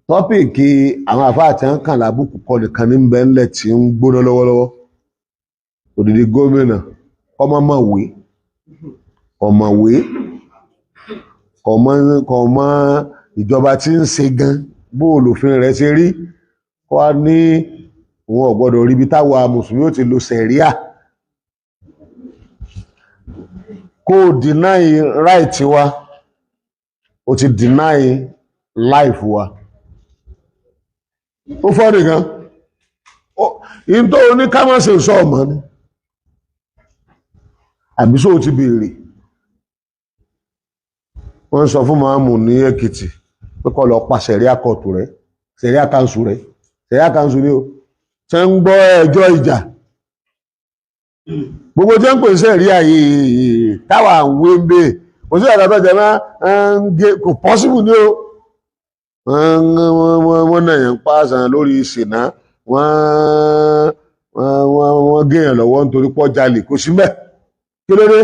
tọ́pìkì àwọn àfáà tí wọ́n kàn lábùkù kọ nìkan ní bẹ́ńlẹ̀ tí ń gbóná lọ́wọ́lọ́wọ́ òdìdí gómìnà ọmọọ̀wé ọmọ ìjọba tí ń ṣe gan bó olùfin rẹ̀ ṣe rí wá ní òun ò gbọ́dọ̀ ríbi táwa mùsùlùmí ó ti lo sẹ̀ríà kó deny right wa ó ti deny life wa ó fọ́ nìkan in tó ní ká má ṣe sọ ọmọ ni àbí só ti béèrè wọ́n sọ fún Máàmù ní Èkìtì pé kó lọ pa sẹ̀ríà kọ́ọ̀tù rẹ̀ sẹ̀ríà kanṣu rẹ̀ sẹ̀ríà kanṣu ni ó ṣe ń gbọ́ ẹjọ́ ìjà gbogbo tí ń pè sẹ̀ríà yìí táwa ń wé ń bè kò sí àdàtọ̀ jẹ́ máa ń gé kò pọ́sibù ní o wọ́n náà yẹn ń pàṣán lórí ìsìná wọ́n géèyàn lọ́wọ́ nítorí pọ́ jalè kò sí mẹ́ kí ló dé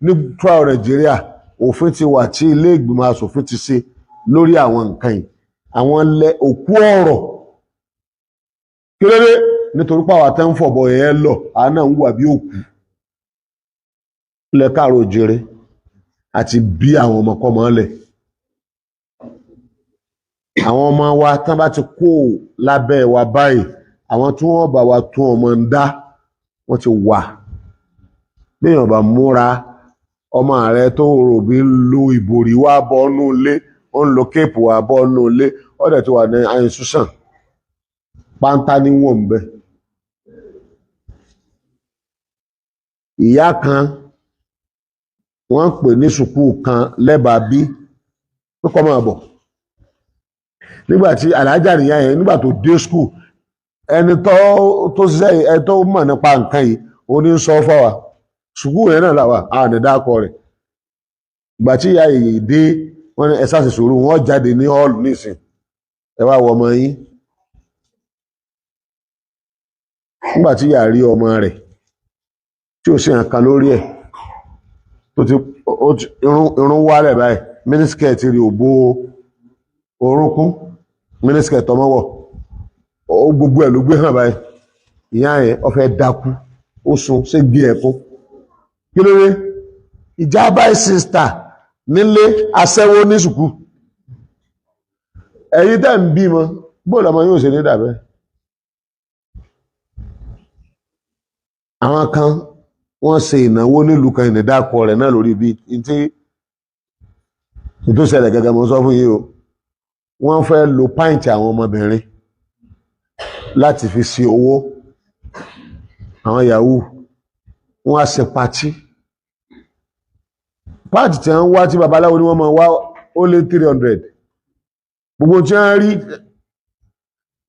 ní trial Nàìjíríà òfin ti wà tí ilé ìgbìmọ̀ asòfin ti ṣe lórí àwọn nǹkan yìí àwọn òkú ọ̀rọ̀ kí ló dé nítorí pàwọ́ àtẹ́ ń fọ̀bọ̀ yẹn lọ àwọn náà ń wà bí òkú ilẹ̀ káàró jèrè àti bí àwọn ọmọkọ́mọ lẹ̀ àwọn ọmọ wa tán bá ti kó lábẹ́ wa báyìí àwọn tí wọ́n bá wa tún ọmọ ń dá wọ́n ti wà béèyàn bá múra ọmọ rẹ tó rò bí ń lo ìbòrí wá bọ́nú ilé ó ń lo kéèpù wá bọ́nú ilé ó dẹ̀ ti wà ní institution pántá ní wọ́n ń bẹ ìyá kan wọ́n pè ní sùkúù kan lẹ́bàá bí pé kó máa bọ̀ nígbàtí alájà nìyá yẹn nígbà tó dé skul ẹni tó ṣiṣẹ́ ẹni tó mọ̀ nípa nǹkan yìí òun ní sọ fáwa skul yẹn náà làwà àwọn àdìdákọ rẹ̀ ìgbà tí ìyá yìí dé wọ́n ní ẹ̀sà sì sòrò wọ́n jáde ní hall nísìn ẹ wá wọ ọmọ yín nígbà tí ìyá rí ọmọ rẹ̀ tí ò sí nǹkan lórí ẹ̀ tó ti irun wálẹ̀ báyìí mínísíkẹ̀tì rí òbó orúnkún mínísíkẹ̀tì ọmọwọ̀ gbogbo ẹ̀ ló gbé hàn báyìí ìyá yẹn ó fẹ́ dákú ó sun ṣé gbé ẹ̀kún kí ló dé ìjà báyìí sísítà nílé aṣẹ́wó ní sùkú ẹ̀yin tẹ́ ń bímọ bóòlù ọmọ yóò ṣe ní dàbẹ́ àwọn kan wọ́n ṣe ìnáwó nílùú kan ìnìdákọ rẹ̀ náà lórí bí tí tó ṣẹlẹ̀ gẹ́gẹ́ mo sọ fún yín o wọ́n fẹ́ lo pàǹtì àwọn ọmọbìnrin láti fi ṣe owó àwọn yahoo wọ́n á ṣe patí pàǹtì tí wọ́n wá tí babaláwo ni wọ́n máa wá ó lé 300 gbogbo tí wọ́n rí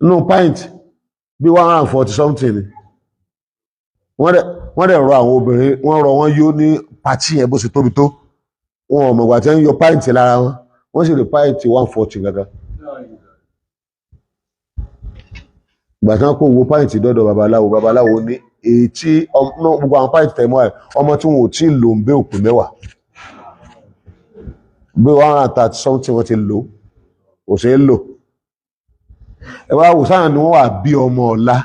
nínú pàǹtì bí 140 something ni wọ́n dẹ̀ rọ àwọn obìnrin wọ́n rọ wọ́n yó ní patí yẹn bó ṣe tóbi tó wọn ò mọ̀gbà tí wọ́n yọ pàǹtì lára wọn wọ́n sì rí pàǹtì 140 gangan ìgbà tí wọ́n kó owó pàǹtì dọ́dọ̀ babaláwo ní èyí tí gbogbo àwọn pàǹtì tẹ̀mọ́ ẹ̀ ọmọ tí wọn ò tí ì lò ń bẹ́ òpè mẹ́wàá bí 130 something wọ́n ti lò kò ṣeé lò ẹ wá wò sáà ni wọ́n wà bí ọmọ ọ̀la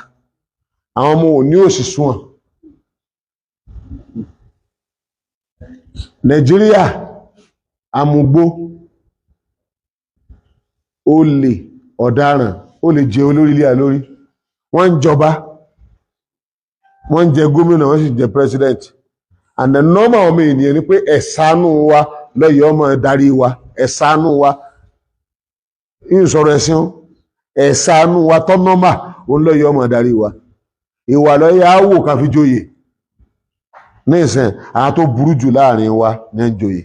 àwọn ọmọ ò ní òsì sùn Nàìjíríà amúgbó olè ọ̀daràn ó lè jẹ olórí ilé àlórí wọ́n ń jọba wọ́n ń jẹ gómìnà wọ́n sì jẹ president and the normal ọmọ ènìyàn ni pé ẹ̀sánú wa lọ́yọ̀ ọmọ darí wa ẹ̀sánú wa ìsọ̀rọ̀ ẹ̀sìn ẹ̀sánú wa tọ́ nọ́mà òun lọ́yọ̀ ọmọ darí wa ìwà lọ́yẹ̀ áwò ká fi joyè ní ìsìn àwọn tó burú jù láàrin wa ní ń joyè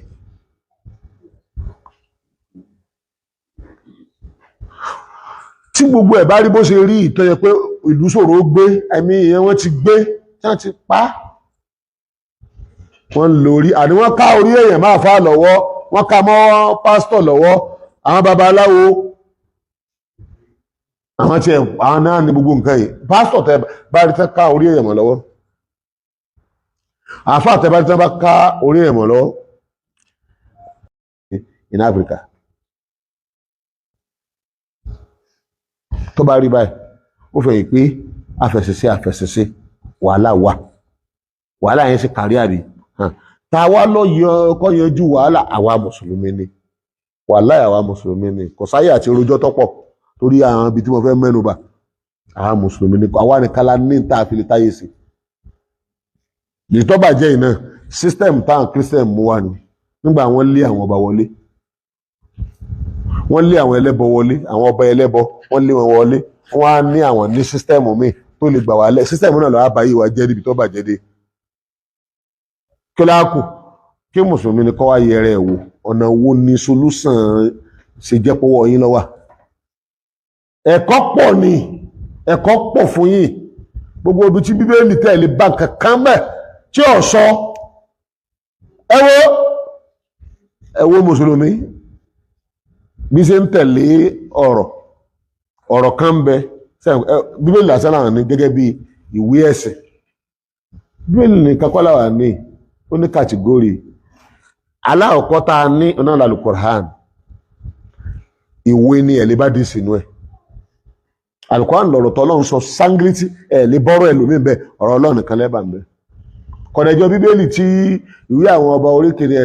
tí gbogbo ẹ̀ bá rí bó ṣe rí ìtọ́jẹ pé ìlú ṣòro gbé ẹ̀mí ìyẹn wọ́n ti gbé tí wọ́n ti pa wọ́n lórí àní wọ́n ká orí èèyàn máa fà lọ́wọ́ wọ́n ká mọ́ pásítọ̀ lọ́wọ́ àwọn babaláwo àwọn tí àwọn náà ní gbogbo nǹkan yìí pásítọ̀ tẹ bá rí tẹ́ ká orí èèyàn mọ́ lọ́wọ́ àfáà tẹ bá rí tẹ́ bá ká orí èèyàn mọ́ lọ́wọ́ in Africa tó bá rí báyìí ó fẹ̀yìn pé afẹ̀sẹ̀sẹ̀ wàhálà yẹn sì kárí àbí tá a wá lọ kọ́ yanjú wàhálà àwa mùsùlùmí ni wàhálà àwa mùsùlùmí ni kò sáyè àti orojọ́ tọ́pọ̀ torí àwọn ibi tí mo fẹ́ mẹ́nuba àwa mùsùlùmí ni àwa ni kálá ní tá a fi lè táyé sí ìtọ́bàjẹ́ iná system táwọn christian mú wá ni nígbà wọ́n lé àwọn ọba wọlé wọ́n lé àwọn ẹlẹ́bọ wọlé àwọn ọba ẹlẹ́bọ wọ́n lé wọn wọlé wọ́n á ní àwọn ní system míì tó lè gbà wá lẹ̀ system náà lọ́wọ́ àbáyé wa jẹ́ níbi tó bàjẹ́ dé kí láàkù kí mùsùlùmí ni kọ́ wá yẹrẹ ẹ̀ wò ọ̀nà wo ni solúsàn ṣe jẹ́ pọ́wọ́ yín lọ́wọ́ ẹ̀kọ́ pọ̀ ni ẹ̀kọ́ pọ̀ fún yín gbogbo ibi tí bíbélì tẹ̀lé bá kankan mẹ́ tí ò sọ ẹ wo mùsùlùmí bí ṣe ń tẹ̀lé ọ̀rọ̀ kan bẹ bíbélì lásán náà ní gẹ́gẹ́ bí ìwé ẹ̀sìn bíbélì ní kakọ́lá wà ní ó ní kàtìgórì aláàkọ́ tá a ní ọ̀nà Al-Qur'an ìwé ni ẹ̀lẹ́ bá dì sínú ẹ̀ Al-Qur'an lọ̀rọ̀ tọ́lọ́run sọ sángírítì ẹ̀lẹ́ bọ́rọ̀ ẹlòmíì bẹ́ẹ̀ ọ̀rọ̀ Ọlọ́run nìkan lẹ́bà ń bẹ kọ̀dẹ̀jọ́ bíbélì tí ìwé àwọn ọba orí kìíní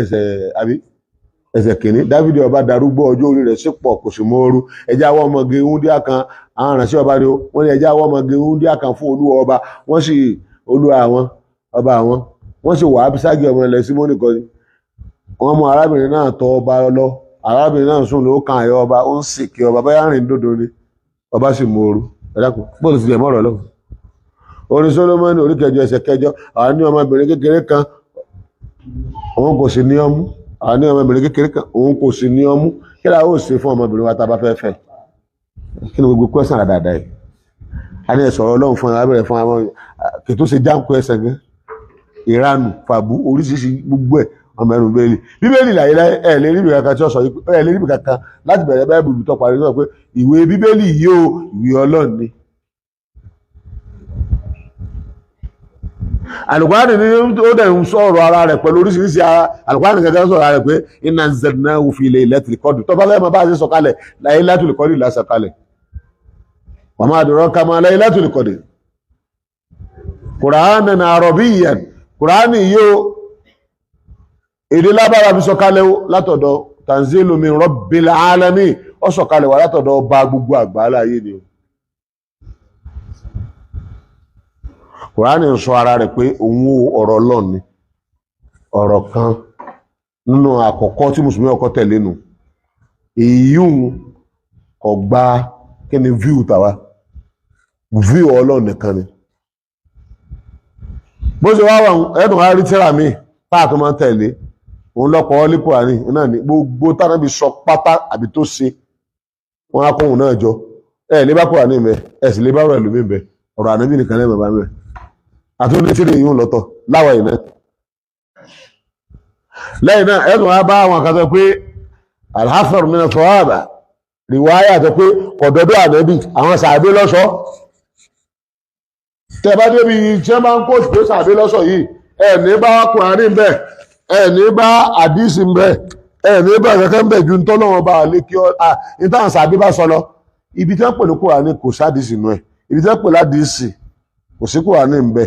ẹsẹ̀ kìíní Dáfídì ọba darúgbó ọjọ́ orí rẹ̀ sì pọ̀ kò sì mọ́ọ́rú ẹjẹ́ àwọn ọmọge wúndíá kan àwọn aránṣẹ́ ọba rẹ̀ wọ́n ní ẹjẹ́ àwọn ọmọge wúndíá kan fún olúwa ọba wọ́n sì olúwa àwọn ọba àwọn wọ́n sì wà Ábíságì ọmọ ilẹ̀ Símónì kan ni wọ́n mú arábìnrin náà tọ̀ ọba lọ arábìnrin náà sùn ló kan àyọ ọba ó ń sì kí ọba báyà rìn dòdò ni ọba sì mọ́ọ́rú ẹ̀dákun bóòlù sì jẹ́ mọ́rọ̀ lọ́wọ́ orin Sólómọ́nì orí kẹjọ ẹsẹ̀ kẹjọ àwọn ní ọmọbìnrin kékeré kan òun kò sì ní ọmú àwọn ní ọmọbìnrin kékeré kan òun kò sì ní ọmú kí la ó ṣe fún ọmọbìnrin wa tá a bá fẹ́ fẹ́ kí ni gbogbo kwẹ́sàn àdáadáa yìí a ní ẹ̀sọ̀rọ̀ Ọlọ́run fún abẹ́rẹ́ fún àwọn kìtó ṣe jáǹkù ẹsẹ̀ gan ìranù fàbú oríṣiríṣi gbogbo ẹ̀ ọmọ ẹnu bíbélì láyé ẹ̀ lè rí ibi kankan tí ó sọ ẹ̀ lè rí ibi kankan láti bẹ̀rẹ̀ báyìí bùbù tó parí sọ pé ìwé bíbélì yìí ó ìwé Ọlọ́run ni Al-Qur'an ní ó dẹ̀ ń sọ̀rọ̀ ara rẹ̀ pẹ̀lú oríṣiríṣi Al-Qur'an gẹ́gẹ́ sọ̀rọ̀ ara rẹ̀ pé inna anzalnahu fi laylatil qadr tó bá fẹ́ máa bá a ṣe sọ̀kalẹ̀ laylatul qadr la sọ̀kalẹ̀ wa ma adraka ma laylatul qadr Qur'anan arabiyyan Qur'ani yóò èdè lábára fi sọ̀kalẹ̀ látọ̀dọ̀ tanzilu min rabbil alamin ó sọ̀kalẹ̀ wá látọ̀dọ̀ ọba gbogbo àgbáńlá ayé ni Kùránì ń sọ ara rẹ̀ pé òun ọ̀rọ̀ Ọlọ́run ni ọ̀rọ̀ kan nínú àkọ́kọ́ tí mùsùlùmí ọkọ̀ tẹ̀lé nu èyí kò gba kí ni view tàwa view Ọlọ́run nìkan ni bó ṣe wá wà ẹ̀dùn á rí tíra mi táà tó máa ń tẹ̀lé òun lọ́pọ̀ ọ́lí Kùránì náà ni gbogbo tánàbí sọ pátá àbí tó ṣe wọn á kóhun náà jọ ẹ̀ lé bá Kùránì mẹ́ ẹ̀ sì lé bá rẹ̀ lómi mẹ́ ọ̀rọ̀ ànábì nìkan lẹ́mọ̀ bá mẹ́ àtúndé tí èyí ń lọ́tọ̀ láwọ̀ ìná lẹ́yìn náà ẹ̀sùn wá bá àwọn àkàtọ̀ pé alhassan mina sọ́wọ́bà rìwáyà tó pé kọ̀dọ̀dọ̀ ànábì àwọn sàbẹ́ lọ́sọ́ tẹ́ bá débi iṣẹ́ máa ń kóòtù pé sàbẹ́ lọ́sọ̀ yìí ẹ̀ ní bá Kùránì ń bẹ̀ ẹ̀ ní bá àdísì ń bẹ̀ ẹ̀ ní bá kẹ́kẹ́ ń bẹ̀ ju tọ́lọ́wọ́n bá lé kí ìtàn sàbẹ́ bá sọ lọ ibi tí wọ́n pè ní Kùránì kò sádìsì nù ẹ̀ ibi tí wọ́n pè ládìsì kò sí Kùránì ń bẹ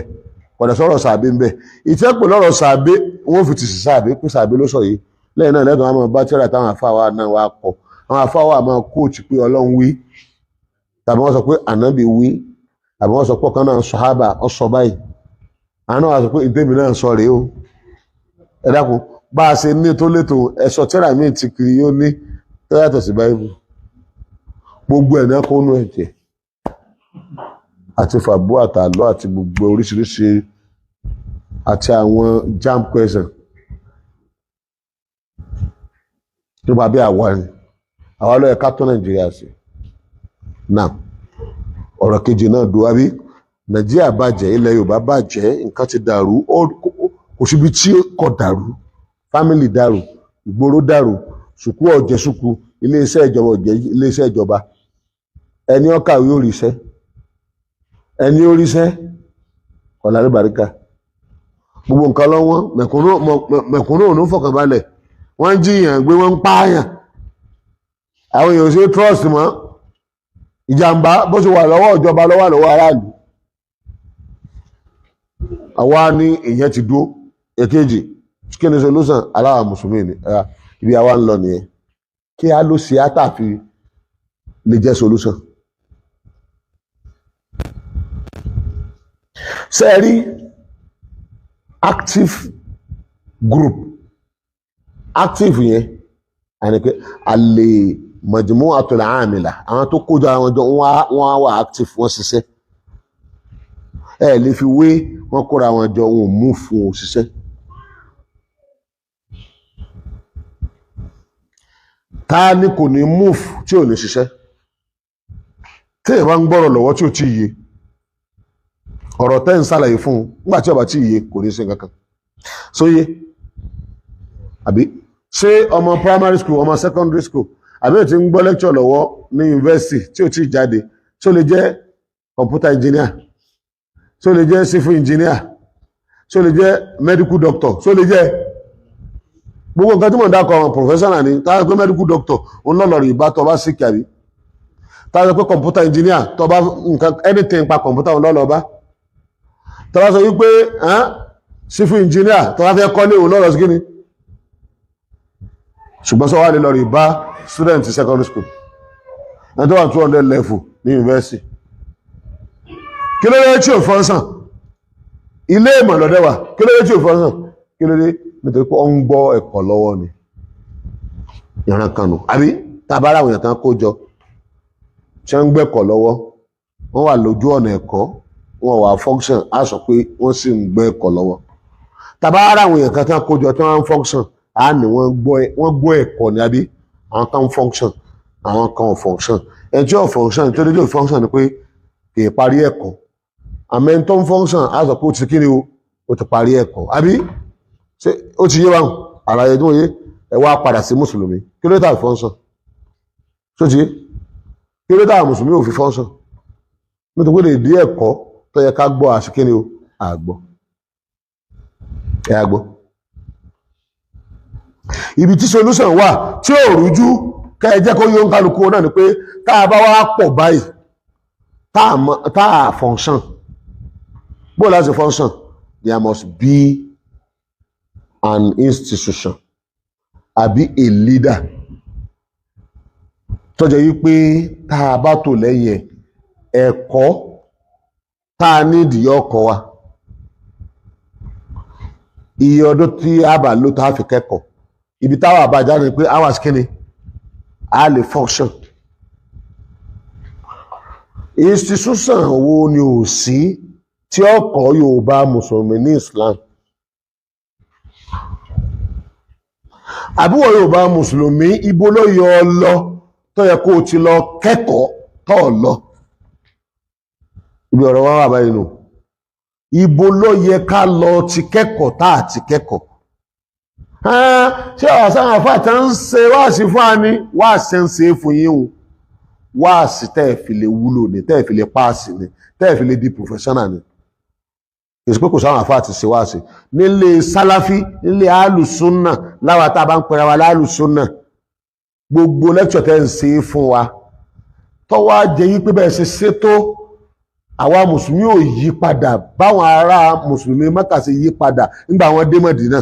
kọ̀dà sọ̀rọ̀ sàbẹ́ ń bẹ ìtẹ́ pè lọ́rọ̀ sàbẹ́ wọ́n fi tìsí sàbẹ́ pé sàbẹ́ ló sọ yìí lẹ́yìn náà lẹ́tọ̀ọ́ àwọn bá tíra táwọn afáwa náà wá kọ àwọn afáwa máa kóòtù pé Ọlọ́run wí tàbí wọ́n sọ pé ànábì wí tàbí wọ́n sọ pé ọ̀kan náà sàhábà ó sọ báyìí àwọn náà wá sọ pé ìtẹ́mi náà sọ rèé o ẹ dákun bá a ṣe ní tó létò ẹ̀sọ́ tíra míì ti kiri yóò ní tó yàtọ̀ sí báyìí gbogbo ẹ̀ náà kó nú ẹ̀jẹ̀ àti fàbú àtàlọ́ àti gbogbo oríṣiríṣi àti àwọn jam question nípa bí àwa ni àwa ló yẹ ká tó Nàìjíríà sí náà ọ̀rọ̀ kejì náà dùn wá bí Nàìjíríà bàjẹ́ ilẹ̀ Yorùbá bàjẹ́ nǹkan ti dàrú kò síbi tí kò dàrú fámìlì dàrú ìgboro dàrú sùkú ọ̀jẹ̀ sùkú iléeṣẹ́ ìjọba ọ̀jẹ̀ iléeṣẹ́ ìjọba ẹni ó kàwé yóò ríṣẹ́ ẹni ó ríṣẹ́ ọ̀làrí bàríkà gbogbo nǹkan lọ́wọ́ mẹ̀kúnnù òun fọkànbalẹ̀ wọ́n ń jiyàn gbé wọ́n ń pààyàn àwọn èèyàn ṣe trust mọ́ ìjàmbá bó ṣe wà lọ́wọ́ ìjọba ló wà lọ́wọ́ aráàlú. Àwa ní ìyẹn ti dúró. Èkejì kí ni solution aláwa mùsùlùmí ni ibi àwa ń lọ nìyẹn. Kí á ló ṣe àtàfi lè jẹ́ solution. Ṣé ẹ rí active group active yẹn àní pé àlè majmu'atul amila àwọn tó kójọ àwọn jọ wọ́n á wà active wọ́n ṣiṣẹ́. Ẹ lè fi wé wọ́n kóra àwọn jọ wọn ò mú fún òṣìṣẹ́. Ta ni kò ní move tí ò ní ṣiṣẹ́? Tí èèyàn bá ń gbọ́rọ̀ lọ́wọ́ tí ò tí yé ọ̀rọ̀ tẹ́ ń ṣàlàyé fún un nígbà tí ó bá tí yé kò ní ṣe kankan. Sóyé àbí ṣé ọmọ primary school ọmọ secondary school àbí tí ń gbọ́ lecture lọ́wọ́ ní university tí ò tí jáde tí ó lè jẹ́ computer engineer tí ó lè jẹ́ civil engineer tí ó lè jẹ́ medical doctor tí ó lè jẹ́ gbogbo nǹkan tí mo ń dákọ̀ àwọn professional ni tá a pé medical doctor òun lọ́lọ́ rí ìbá tó bá sick àbí tá a pé computer engineer tó bá nǹkan anything pa computer òun lọ́lọ́ bá tó bá sọ wípé civil engineer tó bá fẹ́ kọ́lé òun lọ́lọ́ sí kíni ṣùgbọ́n sọ wà lè lọ rí bá student secondary school ẹni tó wà 200 level ní university kí ló dé tí ò fọ́nsàn ilé ìmọ̀ lọ́dẹ́wà kí ló dé tí ò fọ́nsàn kí ló dé nítorí pé ó ń gbọ́ ẹ̀kọ́ lọ́wọ́ ni ìran kanu àbí tàbára àwọn èèyàn kan kó jọ tí wọ́n ń gbẹ́kọ̀ lọ́wọ́ wọ́n wà lójú ọ̀nà ẹ̀kọ́ wọ́n wà function á sọ pé wọ́n sì ń gbẹ́ ẹ̀kọ́ lọ́wọ́ tàbára àwọn èèyàn kan kó jọ tí wọ́n ń function á ní wọ́n gbọ́ ẹ̀kọ́ ni àbí àwọn kan function àwọn kan ò function ẹni tí ò function tó dédé ò function ni pé kì í parí ẹ̀kọ́ àmọ́ ẹni tó ń function á sọ pé ó ti kí ni ó ti parí ẹ̀kọ́ àbí ṣé ó ti yé wa àlàyé tó yé ẹ wá padà sí mùsùlùmí kí ló tà function tó ti yé kí ló tà mùsùlùmí ò fi function nítorí pé lè dí ẹ̀kọ́ tó yẹ ká gbọ́ àṣìkí ni àgbọ̀ ẹ àgbọ̀ ibi tí solution wà tí ò rújú ká ẹ jẹ́ kó yóò ń kálukú náà ni pé tá a bá wá pọ̀ báyìí tá a function bó láti function there must be an institution àbí a leader tó jẹ́ wípé tá a bá tò lẹ́yìn ẹ̀kọ́ tá a nídìí ọkọ̀ wa iye ọdún tí a bá lò tá a fi kẹ́kọ̀ọ́ ibi táwọn àbájáde pé hours kíni a lè function institution wo ni ò sí tí ọkọ̀ Yorùbá mùsùlùmí ní Islam àbúwọ̀ Yorùbá mùsùlùmí ibo ló yọ ọ lọ tó yẹ kó o ti lọ kẹ́kọ̀ọ́ tó lọ ibi ọ̀rọ̀ wa wà báyìí nù ibo ló yẹ ká lọ ti kẹ́kọ̀ọ́ tá àti kẹ́kọ̀ọ́ ṣé ọ̀sán àfáàtà ń ṣe wáàsí fún àní wáàsí ń ṣe fún yín o wáàsí tẹ́ẹ̀ fi lè wúlò ní tẹ́ẹ̀ fi lè páàsì ní tẹ́ẹ̀ fi lè di professional ní kìí pé kò sáwọn àfáàtì ṣe wáàsí nílé sálàfí nílé alùsúnnà láwa tá a bá ń pera wa lálùsúnnà gbogbo lecture tẹ́ ń ṣe fún wa tọ́wọ́ jẹ́ yí pé bẹ́ẹ̀ ṣe ṣètò àwa mùsùlùmí ò yí padà báwọn ará mùsùlùmí Mákà ṣe yí padà nígbà wọn dé Mádínà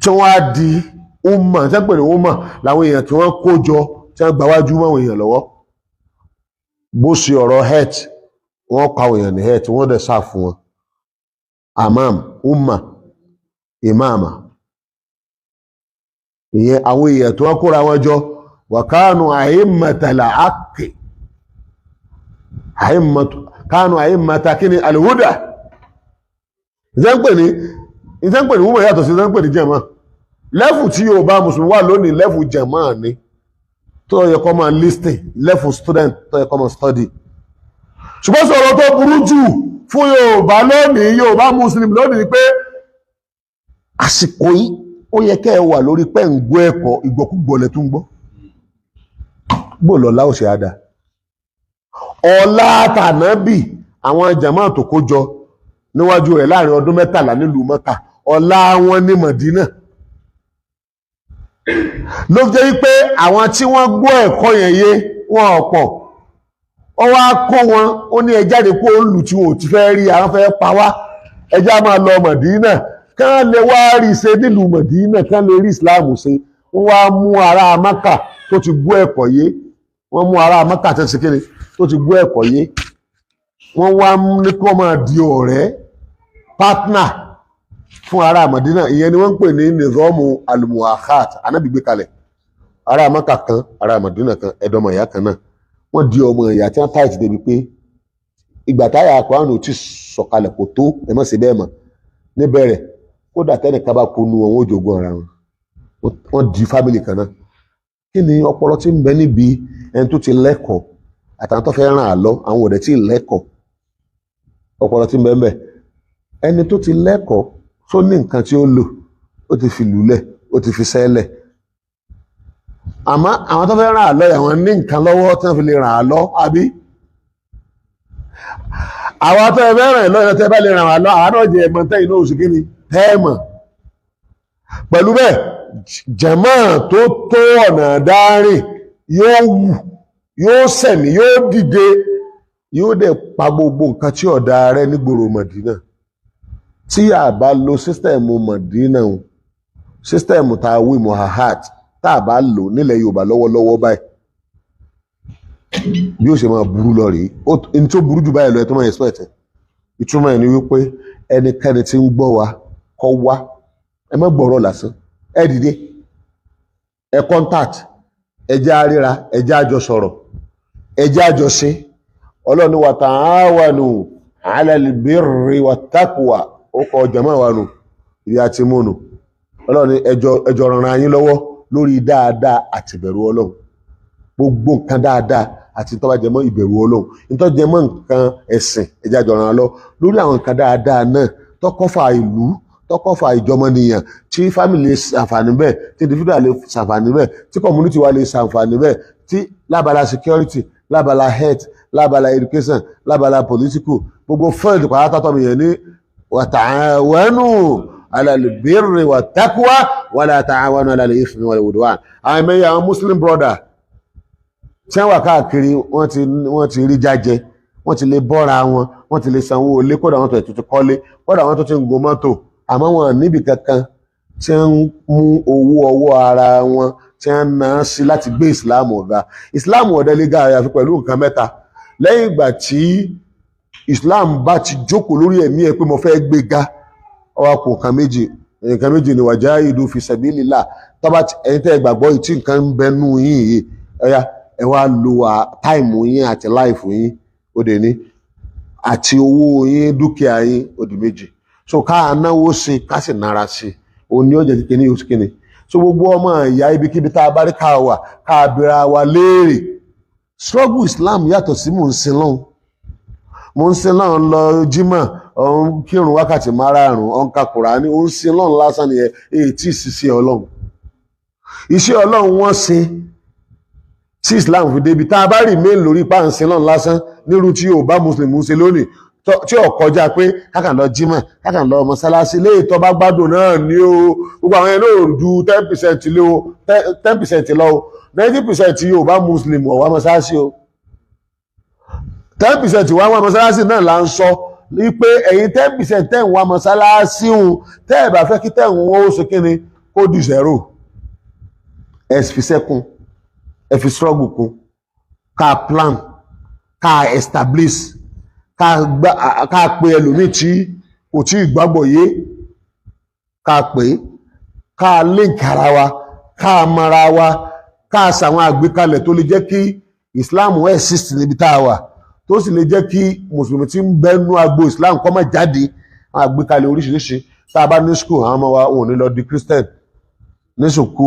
tí wọ́n á di umma tí wọ́n pè ní umma làwọn èèyàn tí wọ́n kó jọ tí wọ́n gbáwájú máwọn èèyàn lọ́wọ́ bó ṣe ọ̀rọ̀ health wọ́n pa àwọn èèyàn ní health wọ́n dẹ̀ sáà fún wọn amam umma imama ìyẹn àwọn èèyàn tí wọ́n kóra wọn jọ wàkánù àìmọ̀tàlá àkè kánù àìmọ̀tà kí ni alhuda ìjẹ́ǹpẹ̀ ní umma yàtọ̀ sí ìjẹ́ǹpẹ̀ ní jàmá lẹ́fù tí Yorùbá mùsùlùmí wà lónìí lẹ́fù jàmá ni tó yẹ kó máa listen lẹ́fù student tó yẹ kó máa study ṣùgbọ́n sọ̀rọ̀ tó burú jù fún Yorùbá lónìí Yorùbá Muslim lónìí pé àsìkò yìí ó yẹ kẹ́ ẹ wà lórí pẹ́ ń gbọ́ ẹ̀kọ́ ìgbọ́kúgbọ́ lẹ tún gbọ́ gbọ́lọ́lá ò ṣe àdá ọlá tànábì àwọn jàmá tó kó jọ níwájú rẹ̀ láàrin ọdún 13 nílùú Mẹ́kà ọlá wọn ní Mádínà ló jẹ́ wípé àwọn tí wọ́n gbọ́ ẹ̀kọ́ yẹn yé wọn ọ̀pọ̀ ó wá kó wọn ó ní ẹ jáde kó lù tí wọn ò ti fẹ́ rí àwọn fẹ́ pa wá ẹjá máa lọ Mọ̀dínà kán lè wá rí ṣe nílùú Mọ̀dínà kán lè rí ìsìláàmù ṣe wọ́n wá mú ará Mákà tó ti gbọ́ ẹ̀kọ́ yé wọ́n mú ará Mákà tó ti kéde tó ti gbọ́ ẹ̀kọ́ yé wọ́n wá ní kó máa di ọ̀rẹ́ partner fún ará Mọ̀dínà ìyẹn ni wọ́n ń pè ní nizọ́mù al-muakhat Ànábì gbé kalẹ̀ ará Mákà kan ará Mọ̀dínà kan ẹ̀dọ́mọ̀ ìyá kan náà wọ́n di ọmọ ìyá tí wọ́n táìtì débi pé ìgbà táyà Kùránì ò tí sọ̀kalẹ̀ kò tó ẹ má ṣe bẹ́ẹ̀ mọ̀ níbẹ̀rẹ̀ kódà tẹ́nìkan bá kú nu wọn ó jogún ara wọn wọ́n di fámìlì kan náà kí ni ọpọlọ tí ń bẹ níbi ẹni tó ti lẹ́kọ̀ọ́ àtàwọn tó fẹ́ ràn án lọ àwọn òdẹ tí ì lẹ́kọ̀ọ́ ọpọlọ tí ń bẹ ń bẹ ẹni tó ti lẹ́kọ̀ọ́ tó ní nǹkan tí ó lò ó ti fi lùlẹ̀ ó ti fi sẹ́lẹ̀ àmọ́ àwọn tó fẹ́ ràn án lọ àwọn ní nǹkan lọ́wọ́ tí wọ́n fi lè ràn án lọ àbí àwọn tó fẹ́ ràn án lọ́yọ̀ tẹ́ bá lè ràn án lọ àwọn náà jẹ ẹ̀mọ́ tẹ́yìn náà oṣù kínní tẹ́ẹ̀mọ̀ pẹ̀lú bẹ́ẹ̀ jẹ̀mọ́ tó tó ọ̀nà dárìn yóò wù yóò sẹ̀mí yóò dìde yóò dẹ̀ pa gbogbo nǹkan tí ọ̀dà rẹ nígboro Mọ̀dínà tí a bá lo sísítẹ̀mù Mọ̀dínà sísítẹ̀mù tá a wí mohahat tá a bá lò nílẹ̀ Yorùbá lọ́wọ́lọ́wọ́ báyìí bí ó ṣe máa burú lọ rèé ẹni tó burú jù báyìí lọ ẹ tó máa expect ìtumọ̀ ẹ̀ ni wípé ẹnikẹ́ni tí ń gbọ́ wa kọ́ wá ẹ má gbọ́rọ̀ lásán ẹ dìde ẹ contact ẹ jẹ́ àríra ẹ jẹ́ àjọ sọ̀rọ̀ ẹ jẹ́ àjọ ṣe Ọlọ́run ní wa ta'awanu 'ala al-birri wat-taqwa ó kọ jàmá wa nù ìdí àti múnù Ọlọ́run ní ẹjọ́ ràn yín lọ́wọ́ lórí dáadáa àti ìbẹ̀rù Ọlọ́run gbogbo nǹkan dáadáa àti tó bá jẹ mọ́ ìbẹ̀rù Ọlọ́run nítorí jẹ mọ́ nǹkan ẹ̀sìn ẹ jẹ́ àjọ ràn lọ lórí àwọn nǹkan dáadáa náà tọkọfà ìlú tọkọfà ìjọmọnìyàn tí family ṣàǹfààní bẹ́ẹ̀ tí individual lè ṣàǹfààní bẹ́ẹ̀ tí community wa lè ṣàǹfààní bẹ́ẹ̀ tí lábala security lábala health lábala education lábala political gbogbo field pàtàkì tọ́mọ yẹn ní wa ta'awanu 'ala al-birri wat-taqwa wa la ta'awanu 'ala al-ithmi wal-'udwan àwọn ẹ̀mẹ́yẹ àwọn Muslim brother tí wọ́n wà káàkiri wọ́n ti rí jájẹ wọ́n ti lè bọ́ra wọn wọ́n ti lè sanwó ilé kódà wọ́n tó ti kọ́lé kódà wọ́n tó ti ń gun mọ́tò àmọ́ wọn níbi kankan tí wọ́n ń mú owó ọwọ́ ara wọn tí wọ́n ná sí láti gbé ìsìláàmù ọ̀gá ìsìláàmù ọ̀dẹ́ lè ga àyàfi pẹ̀lú nǹkan mẹ́ta lẹ́yìn ìgbà tí ìsìláàmù bá ti jókòó lórí ẹ̀mí ẹ̀ pé mo fẹ́ gbé ga ọwọ́ kò nǹkan méjì ni wajahidu fi sabilillah tọ́ba ẹ̀yin tẹ́ gbàgbọ́ ìtí nǹkan ń bẹnu yín yìí ẹ̀yà ẹ wá lo táìmù yín àti láìfù yín ó dé ní àti owó yín dúkìá yín ó di méjì so ká náwó sí ká sì nára sí òun ni ó jẹ́ kíkẹ́ ní oṣù kìíní so gbogbo ọmọ ìyá ibikíbi tá a bá rí ká wà ká bẹ̀rẹ̀ wa léèrè struggle Islam yàtọ̀ sí mò ń sin lọ́hùn lọ jímọ̀ ọ̀hún kírun wákàtí márààrún ọ̀hún ka Kùránì ó ń sin lọ́hùn lásán nìyẹn èyí tí ìṣiṣẹ́ Ọlọ́run iṣẹ́ Ọlọ́run wọ́n ṣe tí Islam fi débi tá a bá rí mail lórí páǹsìn lọ́hùn lásán nírú tí yóò bá Muslim ń ṣe lónìí tí ó kọjá pé kákàn lọ jímọ̀ kákàn lọ mọ́sálásí lè tọ́ bá gbádùn náà ní o gbogbo àwọn ẹ̀rọ ju 10% lé o 10% lọ o 90% yóò bá Muslim ọ̀wá mọ́sálásí o 10% wá wá mọ́sálásí náà là ń sọ wípé ẹ̀yin 10% tẹ̀ ń wá mọ́sálásí òun tẹ́ ẹ̀ bá fẹ́ kí tẹ̀ ń wọ́n ó ṣe kíni kó di zero ẹ̀ fi sẹ́kùn ẹ̀ fi struggle kún ká plan ká establish ká pe ẹlòmíì tí kò tí ìgbàgbọ́ yé ká pè ká link ara wa ká mara wa ká ṣàwọn àgbékalẹ̀ tó lè jẹ́ kí Islam exist níbi tá a wà tó sì lè jẹ́ kí mùsùlùmí tí ń bẹ́nu agbo Islam kó má jáde àwọn àgbékalẹ̀ oríṣiríṣi tá a bá ní school àwọn ọmọ wa wọn ò ní lọ di Christian ní sùkú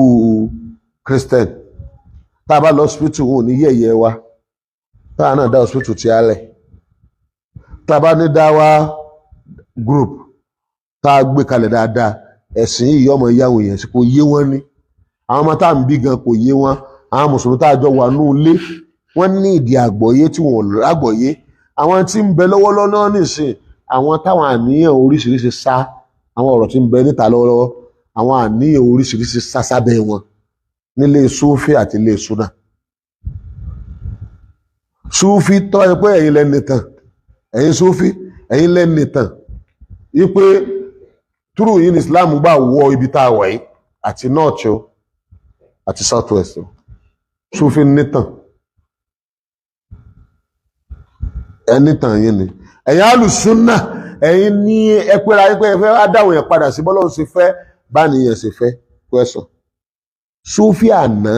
Christian tá a bá lọ hospital wọn ò ní yẹ̀yẹ́ wa tá a náà dá hospital tí a lẹ̀ tá a bá ní dáwà group tá a gbé kalẹ̀ dáadáa ẹ̀sìn yìí ọmọ ìyáwó yẹn sí kò yé wọn ní àwọn ọmọ tá à ń bí gan kò yé wọn àwọn mùsùlùmí tá a jọ wà nù ilé wọn ní ìdí àgbọ́yé tí wọn ò lágbọ́yé àwọn tí ń bẹ lọ́wọ́lọ́wọ́ nìsín àwọn táwọn àníyàn oríṣiríṣi sá àwọn ọ̀rọ̀ tí ń bẹ níta lọ́wọ́lọ́wọ́ àwọn àníyàn oríṣiríṣi sá sábẹ́ wọn nílé Súfì àti ilé Súnà súfí tọ́ ẹ pé ẹ̀yin lẹ́ni tàn ẹ̀yin súfí ẹ̀yin lẹ́ni tàn wípé túrú yìí ní Islam gbà wọ ibi tá a wà yìí àti north o àti south west o súfí nítàn ẹni tàn yín ni ẹ̀yin alùsùnà ẹ̀yin ní ẹpẹ́ra wípé ẹ fẹ́ dáwọn yẹn padà sí bọ́lọ́run ṣe fẹ́ bá nìyẹn ṣe fẹ́ question súfí àná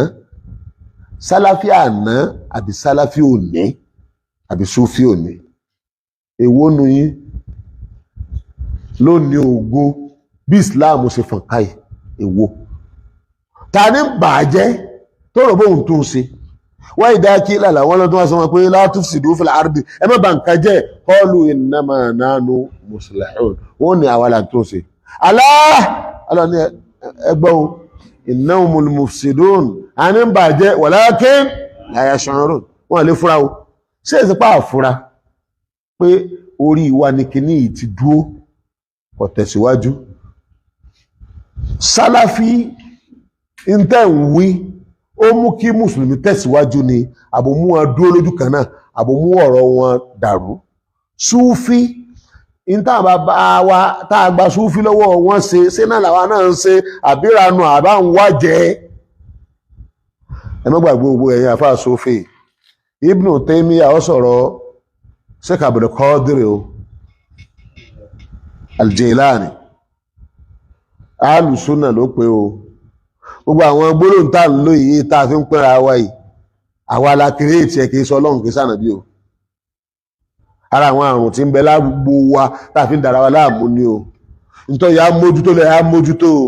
sálàfí àná àbí sálàfí òní àbí súfí òní èwo nu yín ló ní ògo bí Islam ṣe fọ̀n káyì èwo ta ní bàjẹ́ tó rò bóun tó ń ṣe wọ́n ìdákí lálà wọ́n lọ́dún wá sọ wọn pé la tufsidu fil ardi ẹ má bà nǹkan jẹ́ qalu innama nahnu muslihun wọ́n ní àwa là ń tó ṣe Allah ní ẹgbọ́n innahumul mufsidun a ní bàjẹ́ walakin la yash'urun wọ́n lè fúra o ṣé èsì pa àfúra pé orí wa ní kíní yìí ti dúó kò tẹ̀síwájú sálàfí intẹ́ ń wí ó mú kí mùsùlùmí tẹ̀síwájú ni àbò mú wọn dúró lójú kan náà àbò mú ọ̀rọ̀ wọn dàrú súfí ìta bàbá wa tá a gba súfí lọ́wọ́ wọn ṣe náà làwa náà ń ṣe àbíranu àbá ń wájẹ́ ẹ má gbàgbé gbogbo ẹ̀yin àfáà súfí Ibn Taymiyyah ó sọ̀rọ̀ Sheikh Abdul Qadir Al-Jilani alùsùnà ló pé o gbogbo àwọn gbólóhùn tá ń lò yìí tá a fi ń pẹ́ra wa yìí àwa la kírèètì ẹ̀ kì í sọ ọlọ́run kì í sànàbí o ara àwọn àrùn tí ń bẹ lágbo wa tá a fi ń dára wa láàmú ni o nítorí ya mójútó lẹ̀ ya mójútó o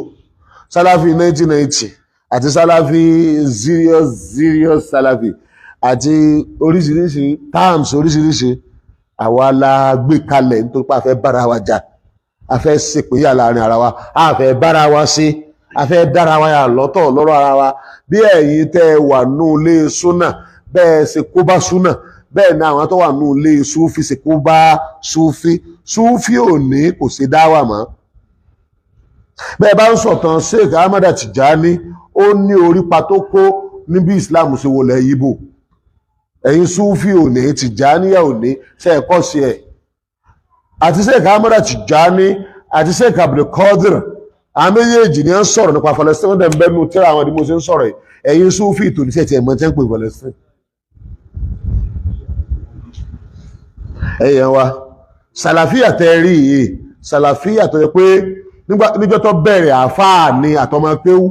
sálàfí 1990 àti sálàfí serious sálàfí àti oríṣiríṣi terms oríṣiríṣi àwa la gbé kalẹ̀ nítorí pé a fẹ́ bára wa jà a fẹ́ ṣèpéyà láàrin ara wa a fẹ́ bára wa ṣe a fẹ́ dára wa yà lọ́tọ̀ lọ́rọ̀ ara wa bí ẹ̀yin tẹ́ wà nù ilé súnà bẹ́ẹ̀ ṣe kó bá súnà bẹ́ẹ̀ ni àwọn tó wà nù ilé súfì ṣe kó bá súfì ò ní kò ṣe dáwà mọ́ bẹ́ẹ̀ bá ń sọ̀tàn Sheikh Ahmad Tijani ó ní orípa tó kó níbi Islam ṣe wọlé yíbò ẹ̀yin súfì ò ní Tijaniya ò ní ṣe ẹ̀kọ́ sí ẹ̀ àti Sheikh Ahmad Tijani àti Sheikh Abdul Qadir àwọn méjèèjì ni wọ́n sọ̀rọ̀ nípa Palestine wọ́n dẹ̀ ń bẹ́nu tíra àwọn ìdímọ̀ sí ń sọ̀rọ̀ ẹ̀yin súfì tó ní sí ẹ̀tì ẹ̀mọ́ tí ń pè Palestine ẹ̀yẹn wa sàlàfíà tẹ́ rí yìí sàlàfíà tó yẹ pé níjọ́ tó bẹ̀rẹ̀ àfáà ní àtọmọkéwú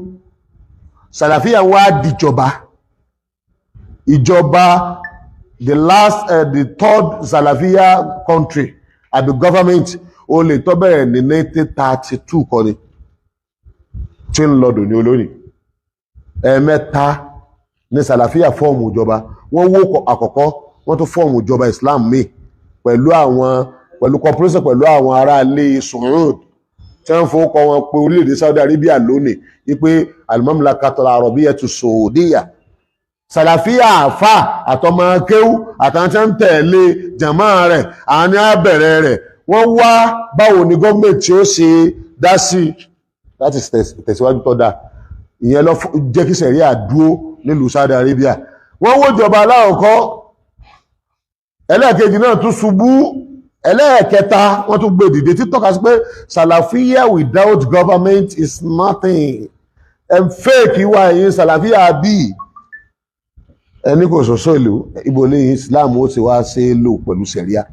sàlàfíà wá dìjọba ìjọba the third sàlàfíà country àbí government ó lè tó bẹ̀rẹ̀ ní 1932 kọ́ni tí ń lọ́dún ní olórí ẹ̀ẹ̀mẹ́ta ní sàlàfíà fọ́ọ̀mù ìjọba wọ́n wó àkọ́kọ́ wọ́n tún fọ́ọ̀mù ìjọba Islam míì pẹ̀lú cooperation pẹ̀lú àwọn ará ilé Saud tí wọ́n fowókọ wọn pé orílẹ̀-èdè Saudi Arabia lónìí wípé al-Mamlakatul Arabiyyatu Saudiya sàlàfíà àfà àtọmọ kéwú àtàwọn tí wọ́n ń tẹ̀lé jàmá rẹ̀ àwọn ní àbẹ̀rẹ̀ rẹ̀ wọ́n wá báwo ni gọ́ọ̀mẹ̀ntì ó ṣe dá sí láti tẹ̀síwájú tó dáa ìyẹn lọ jẹ́ kí sẹ̀ríà dúró nílùú Saudi Arabia wọ́n wó ìjọba aláwọ̀kọ́ ẹlẹ́ẹ̀kejì náà tún ṣubú ẹlẹ́ẹ̀kẹta wọ́n tún gbé dìde tí tọ́ka sí pé sàlàfíà without government is nothing and fake ìwà ẹ̀yìn sàlàfíà bíi ẹni kò sọ̀sọ́ ìlú ibo ní Islam ó ti wá ṣe lò pẹ̀lú sẹ̀ríà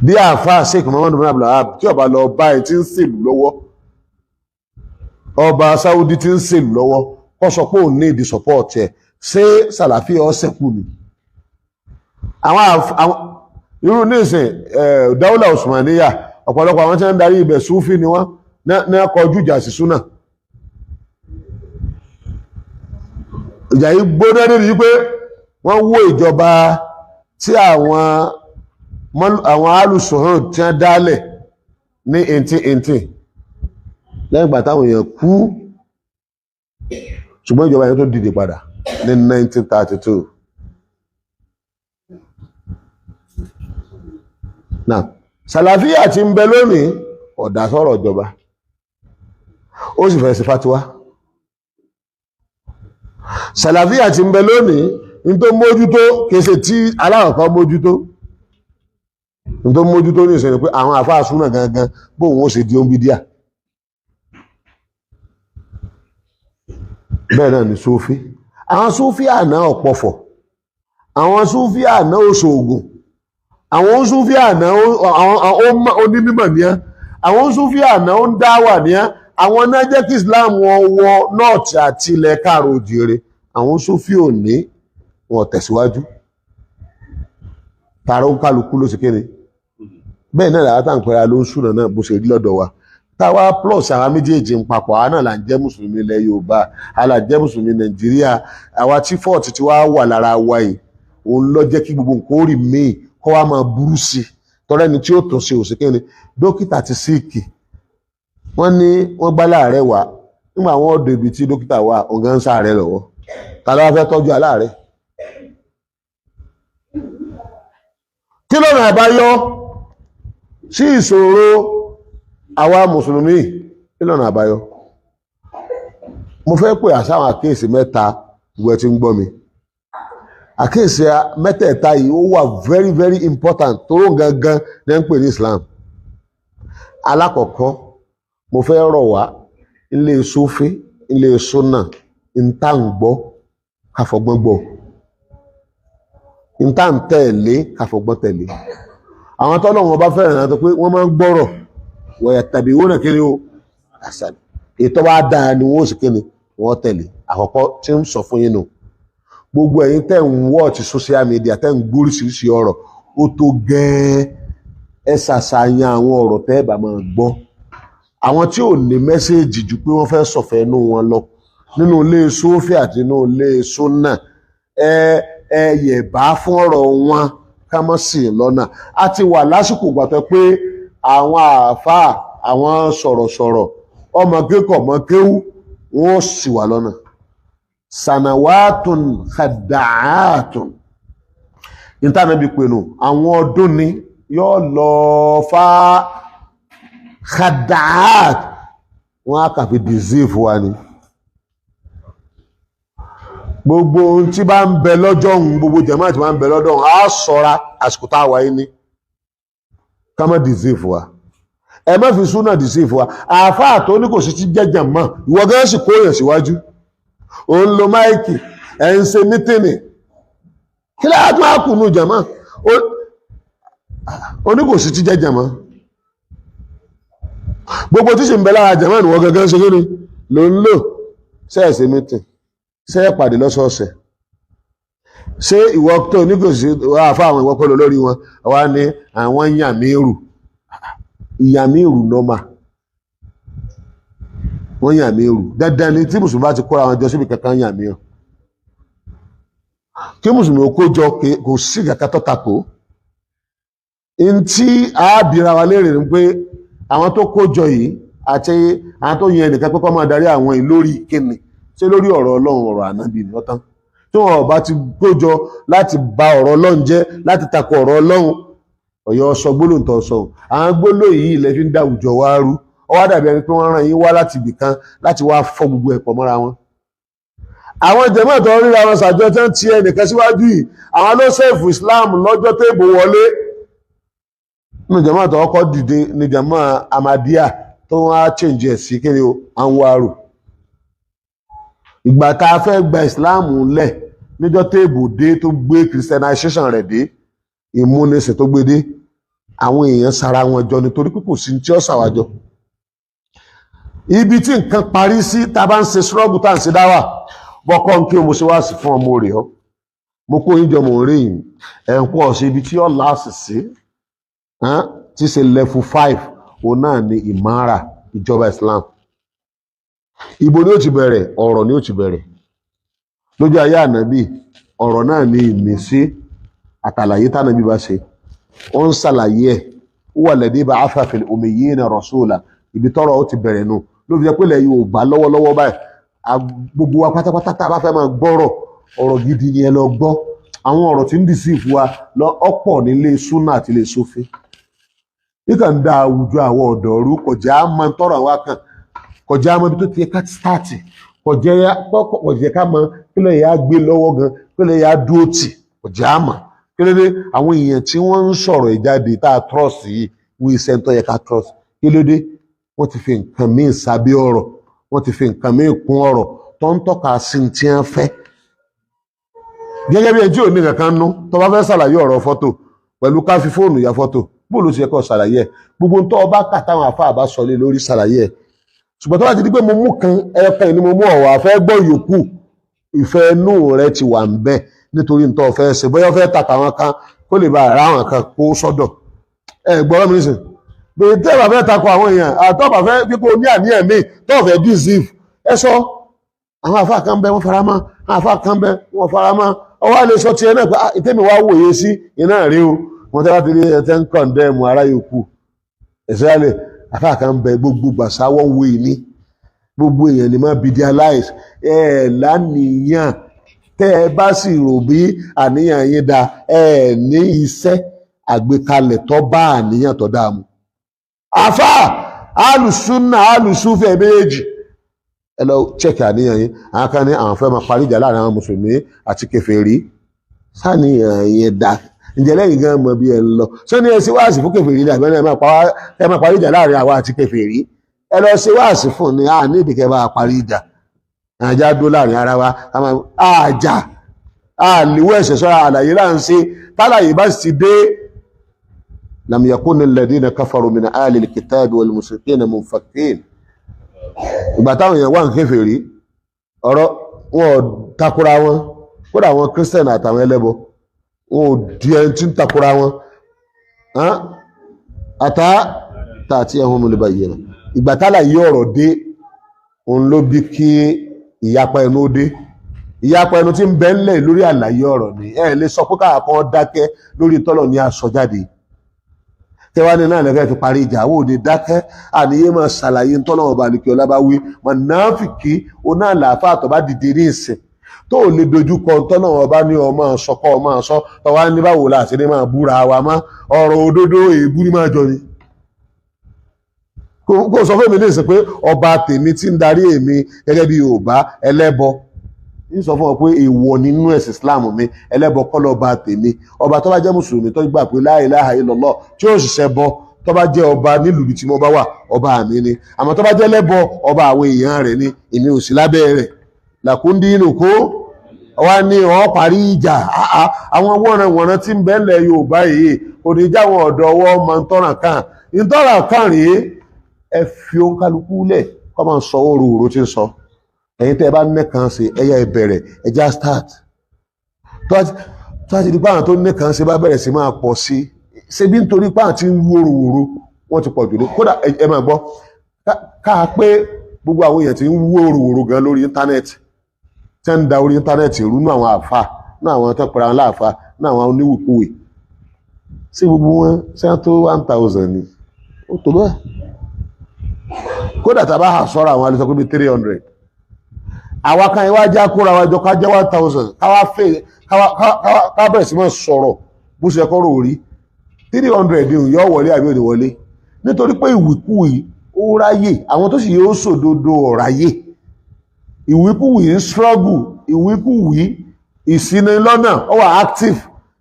bí àáfàá Sheikh Muhammad bin Abdul Wahab tí ọba lọ bá ẹ tí ń ṣèlú lọ́wọ́ ọba Saudi tí ń ṣèlú lọ́wọ́ kó sọ pé òun ní ìdí support ẹ̀ ṣé sàlàfíà ọ̀sẹ̀ kù ni àwọn irú nísìn dáúlà Usmaniya ọ̀pọ̀lọpọ̀ àwọn tí wọ́n ń darí ibẹ̀ Súfì ni wọ́n ní kọjú ìjà sí súnà ìjà yìí gbóná níbi pé wọ́n wó ìjọba tí àwọn alùsùnhùn tí wọ́n dálẹ̀ ní 1818 lẹ́yìn ìgbà táwọn èèyàn kú ṣùgbọ́n ìjọba yẹn tó dìde padà ní 1932 náà sàlàfíà tí ń bẹ lónìí ọ̀dà sọ̀rọ̀ ìjọba ó sì fẹ́ sí fatiwa Sàlàfíà tí ń bẹ lónìí ní tó mójútó kése tí aláwọ̀kọ́ mójútó ní tó mójútó ní ìṣẹ̀lẹ̀ pé àwọn àfáà súnà gangan bóun ó ṣe di ohun bídíà. Bẹ́ẹ̀ náà ni Súfí, àwọn Súfí àná ọ̀pọ̀fọ̀, àwọn Súfí àná oṣoògùn, àwọn Súfí àná onímọ̀ ní á, àwọn Súfí àná ó ń dáwà ní á, àwọn náà jẹ́ kí Islam wọn wọ north àti ilẹ̀ káàrọ̀ òjìire. Àwọn Súfí ò ní wọn tẹ̀síwájú, tààrà ń kálukú ló sì kéde. Bẹ́ẹ̀ náà làwọn táwọn pẹ̀lú ló ń súnà náà bó ṣe rí lọ́dọ̀ wa. Táwa plus àwọn méjèèjì ń papọ̀, àwa náà là ń jẹ́ mùsùlùmí ilẹ̀ Yorùbá, àwa là ń jẹ́ mùsùlùmí Nàìjíríà. Àwa tí fọ́ọ̀tì tí wàá wà lára wa yìí òun ló jẹ́ kí gbogbo nǹkan ó rì míì kó wá máa burú sí i. Tọ́rọ ẹni tí ó tún ṣe òsèkéne dókítà ti síìkì, wọ́n ní wọ́n gbá láàrẹ̀ wá, nígbà wọn ọ̀dọ̀ ibi tí dókítà wà ọ̀gá ń sáàrẹ̀ lọ́wọ́, ta ló wá fẹ́ tọ́jú aláàrẹ̀? Kí lọ́nà àbáyọ sí ìṣòro àwa mùsùlùmí? Kí lọ́nà àbáyọ? Mo fẹ́ pè àsáwọn àkíyèsí mẹ́ta gbogbo ẹ tí ń gbọ́ mi. Àkíyèsí mẹ́tẹ̀ẹ̀ta yìí ó wà very very important toró gangan ní ń pè ní Islam. Alákọ̀ọ́kọ́, mo fẹ́ rọ̀ wá ilé Súfí, ilé Súnà, ìta ń gbọ́ káfọgbọ́n gbọ́, ìta ń tẹ̀lé káfọgbọ́n tẹ̀lé. Àwọn tọ́lọ̀ wọn bá fẹ́ràn náà tó pé wọ́n máa ń gbọ́rọ̀ wọ̀yà tàbí wọ́n náà kiri o àṣà ètò wa dáa ni wọ́n sì kiri wọ́n tẹ̀lé. Àkọ́kọ́ tí ń sọ fún yín nù, gbogbo ẹ̀yin tẹ́ ń watch social media tẹ́ ń gbóríṣiríṣi ọ̀rọ̀ ó tó gẹ́ẹ́ ẹ ṣàṣàyàn àwọn ọ̀rọ̀ tẹ́ ẹ bá máa gbọ́. Àwọn tí ò ní mẹ́sẹ̀ẹ̀jì ju pé wọ́n fẹ́ sọ̀fẹ́ inú wọn lọ nínú ilé Súfí àti nínú ilé Súnà, ẹ yẹ̀bá fún ọ̀rọ̀ wọn ká mọ́ sí lọ́nà. A ti wà lásìkò gbàtọ́ pé àwọn àáfàá, àwọn sọ̀rọ̀sọ̀rọ̀, ọmọ kékọ̀ọ́ mọ́ kéwú wọ́n sì wà lọ́nà. Sanawatun khada'atun, ìtànàbí pinnu àwọn ọdún ni yóò lọ fá khada'at, wọ́n á kàfi deceive wa ni. Gbogbo ohun tí bá ń bẹ lọ́jọ́ òun, gbogbo jẹ̀mọ́ tí bá ń bẹ lọ́jọ́ òun á sọ́ra àsìkò tá a wáyé ní ká má deceive wa. Ẹ má fi súnà deceive wa. Àáfàá tó ní kò sí ti jẹ́jẹ̀ mọ́ ìwọ gẹ́gẹ́ sì kó èèyàn síwájú, òun lo máìkì ẹ̀ ń ṣe mítìnì, kí láà tún á kù nù jẹ̀mọ́ oní kò sí ti jẹ́jẹ̀ mọ́. Gbogbo tí sì ń bẹ lára jẹ̀mọ́ ìwọ gẹ́gẹ́ ṣe kí ni ló ń lò? Ṣé ẹ̀ ṣe mítìnì? Ṣé ẹ pàdé lọ́sọ̀ọ̀sẹ̀? Ṣé ìwọ tó ní kò sí àáfàá àwọn ìwọ kọ́ lórí wọn wá ní àwọn yàmírù? Ìyàmírù nọ́mà, wọ́n yàmírù dandan ni tí mùsùlùmí bá ti kóra wọn jọ síbi kankan yàmírù. Kí mùsùlùmí ó kójọ kò sí kankan tó takò. In tí àábìra wa léèrè ni pé àwọn tó kójọ yìí àti àwọn tó yẹn ẹnìkan pé kó máa darí àwọn yìí lórí kíni? Ṣé lórí ọ̀rọ̀ Ọlọ́run, ọ̀rọ̀ ànábì ni ọ̀tán? Tí wọn bá ti kójọ láti ba ọ̀rọ̀ Ọlọ́run jẹ́, láti takò ọ̀rọ̀ Ọlọ́run, Ọ̀yọ́ sọ gbólóhùn tó sọ. Àwọn gbólóhùn yìí ilẹ̀ fi ń dá àwùjọ wa rú. Ó wá dàbí ẹni pé wọ́n rán yín wá láti ibì kan láti wá fọ́ gbogbo ẹ̀pọ̀ mọ́ra wọn. Àwọn jẹ̀mọ́ tó ríra wọn ṣàjọ tí wọ́n ti ẹnìkan síwájú yìí, àwọn ló sẹ́ẹ̀fù Islam lọ́jọ́ téèbù wọlé. Nínú jẹ̀mọ́ tó kọ́kọ́ dìde ní jẹ̀mọ́ Ahmadiyya tó wọ́n á change ẹ̀ sí kí o Anwaru. Ìgbà tá a fẹ́ gba Islam lẹ̀ níjọ́ téèbù dé tó gbé Christianization rẹ̀ dé, ìmúnisìn tó gbé dé, àwọn èèyàn sara wọn jọ nítorí pé kò sí tí ó ṣàwájọ. Ibi tí nǹkan parí sí tá a bá ń ṣe struggle tá à ń ṣe dáwà bọ́kọ́ ń kí o mo ṣe wá sí fún ọmọ rẹ̀ ọ́, mo kó yín jọ mọ̀ rí yìí ẹ̀ ń pọ̀ sí ibi tí ó láàsì sí tí ṣe level 5 òun náà ni ìmára ìjọba Islam. Ibo ni ó ti bẹ̀rẹ̀? Ọ̀rọ̀ ni ó ti bẹ̀rẹ̀. Lójú ayé ànábì ọ̀rọ̀ náà ni ìmísí àtàlàyé tánàbí bá ṣe, ó ń ṣàlàyé ẹ̀ wà lẹ́dí bá afáfil umiyyina rasula. Ibi tọ́rọ̀ ó ti bẹ̀rẹ̀ nù ló fi jẹ́ pé ilẹ̀ Yorùbá lọ́wọ́lọ́wọ́ báyìí gbogbo wa pátápátá tá a bá fẹ́ máa gbọ́rọ̀ ọ̀rọ̀ gidi ni ẹ lọ gbọ́. Àwọn ọ̀rọ̀ tí ń deceive wa lọ ọ̀pọ̀ nílé Súnà àti ilé Súfí. Nígbà ń da àwùjọ àwọn ọ̀dọ́ rú kọjá máa ń tọrọ àwa kan, kọjá máa bí tó ti yẹ ká start, kò jẹ́ ká mọ kí ló yẹ á gbé lọ́wọ́ gan kí ló yẹ á dúró tì kò jẹ́ àmọ́ kí ló dé àwọn èèyàn tí wọ́n ń sọ̀rọ̀ ìjáde tá a trust yìí wọ́n iṣẹ́ tó yẹ ká trust kí ló dé wọ́n ti fi nǹkan míì sábẹ́ ọ̀rọ̀ wọ́n ti fi nǹkan míì kún ọ̀rọ̀ tó ń tọ́ka sí ti ń fẹ́ gẹ́gẹ́ bí ẹni tí ò ní kankan nú tó bá fẹ́ ṣàlàyé ọ̀rọ̀ fọ́tò pẹ̀lú ká fi fóònù ya fọ́tò bó ló ti yẹ kó ṣàlàyé ẹ̀ gbogbo tó ọba kà táwọn àfáà bá sọ lé lórí ṣàlàyé ẹ̀ ṣùgbọ́n tó bá ti di pé mo mú kan ẹ̀ẹ̀kan ni mo mú ọ̀wà fẹ́ gbọ́ yòókù ìfẹ́ inú rẹ ti wà ń bẹ nítorí tó fẹ́ ṣe bóyá fẹ́ tàkà wọn kan kó lè bá ara wọn kan kó sọ́dọ̀ ẹ gbọ́dọ̀ mi nísìn bèèrè tẹ́ bá fẹ́ takọ àwọn èèyàn àtọ́bà fẹ́ pípò ní àníyàn míì tó fẹ́ deceive ẹ sọ àwọn àfáà kan bẹ wọ́n fara mọ́ àwọn àfáà kan bẹ wọ́n fara mọ́ ọwọ́ àlè sọ tiẹ̀ náà pé ìtẹ́mi wá wòye sí iná rí o wọ́n tẹ́ bá ti rí ẹtẹ́ ń condemn ara yòókù ẹ̀sẹ̀ àfáà kan bẹ gbogbo gbàsá wọ́n wo ìní gbogbo èèyàn ni máa bidalize lánìyàn tẹ́ ẹ bá sì rò bí àníyàn yín da ní iṣẹ́ àgbékalẹ̀ tó bá àníyàn tó dáa mu àfáà alùsùnà alùsùfẹ̀ méjì ẹ lọ check àníyàn yín àwọn kan ní àwọn fẹ́ máa parí ìjà láàrin àwọn mùsùlùmí àti kèfèrí sáníyàn yẹn da ǹjẹ́ lẹ́yìn gan mọ̀ bí ẹ ń lọ sọ́ni ẹ ṣe wáàsí fún kèfèrí ní àgbẹ̀rẹ̀ ẹ máa parí ìjà láàrin àwa àti kèfèrí ẹ lọ ṣe wáàsí fún ni a ní ìdíkẹ́ bá parí ìjà àjà dó láàrin ara wa àjà àlìwọ́ ẹ̀ṣẹ̀ sọ́ra àlàyé là ń ṣe tálàyé bá sì dé lam yakuni alladhina kafaru min ahli alkitabi wal mushrikina munfakin ìgbà táwọn èèyàn wà ń kèfèrí ọ̀rọ̀ wọn ò takora wọn kódà àwọn kírísítẹ̀nì àtàwọn ẹlẹ́bọ wọn ò di ẹni tí ń takora wọn àtà tààtì ẹ̀hún mi lè bá yẹn ìgbà tálà yí ọ̀rọ̀ dé òun ló bí kí ìyapa ẹnu dé ìyapa ẹnu tí ń bẹ ńlẹ̀ lórí àlàyé ọ̀rọ̀ ni ẹ lè sọ pé káàkan dákẹ́ lórí tọ́lọ̀ ní aṣọ jáde tẹwàá ní náà lẹ́fẹ́ fi parí ìjà wò ní dákẹ́ àníyé máa ṣàlàyé tọ́lọ̀ ọba àlùkí ọlá bá wí mọ̀nàfìkì oná àlàáfà tó bá dìde ní ìsìn tó lè dojúkọ tọ́lọ̀ ọba ní ọmọ sọkọ ọmọ sọ tọwá ní báwo láti ní máa búra wa mọ́ ọ̀rọ̀ òdodo èébú ní máa jọ ni kó sọ fún mi ní ìsìn pé ọba tèmi tí ń darí èmi gẹ́gẹ́ bí Yorùbá ẹlẹ́bọ ní sọ fún ọ pé èèwọ̀ nínú ẹ̀sìn Islam mi ẹlẹ́bọ kọ́ lọ́ba tèmi ọba tó bá jẹ́ mùsùlùmí tó gbà pé la ilaha illallah tí ó ṣiṣẹ́ bọ tó bá jẹ́ ọba nílùú tí mo bá wà ọba mi ni àmọ́ tó bá jẹ́ lẹ́bọ ọba àwọn èèyàn rẹ̀ ni èmi ò sí lábẹ́ rẹ̀ làkúndí inú kó wá ní ọ parí ìjà àwọn wọ̀nrẹ̀wọ̀nrẹ̀ tí ń bẹ́ẹ̀lẹ̀ Yorùbá yìí kò ní jáwọn ọ̀dọ́ ọwọ́ máa ń tọ́ràn kan ìtọ́ràn kan rèé ẹ fi ohun kálukú lẹ̀ kọ́ máa ń sọ òru tí ń sọ ẹ̀yin tẹ́ ẹ bá nẹ́kan ṣe ẹ̀yà ìbẹ̀rẹ̀ ẹ̀já start tó a ti di páwọn tó nẹ́kan ṣe bá bẹ̀rẹ̀ sí máa pọ̀ sí ṣe bí nítorí páwọn tí ń wú òru wọ́n ti pọ̀ jù ní kódà ẹ máa gbọ́ káà pé gbogbo àwọn èèyàn tí ń wú òru gan lórí íńtánẹ́ẹ̀tì tí ń da orí íńtánẹ́ẹ̀tì rú ní àwọn àfà ní àwọn tó pẹ̀lú àwọn láàfà ní àwọn oníwùkúwì sí gbogbo wọn ṣé wọ́n tó 1000 ni ó tó bẹ́ẹ̀ kódà tàbá hà sọ́ra àwọn alẹ́ sọ pé bí 300 àwa kan ìwájá kóra wájọ ká jẹ́ 1000 ká bẹ̀rẹ̀ sí máa sọ̀rọ̀ bó ṣe kọ́rọ̀ orí 300 dìhùn yọ wọlé àbí òní wọlé nítorí pé ìwìkúwì ó ráyè àwọn tó sì yóò sòdodo ọ̀ráyè ìwìkúwì ń struggle ìwìkúwì ìsinilọ́nà ó wà active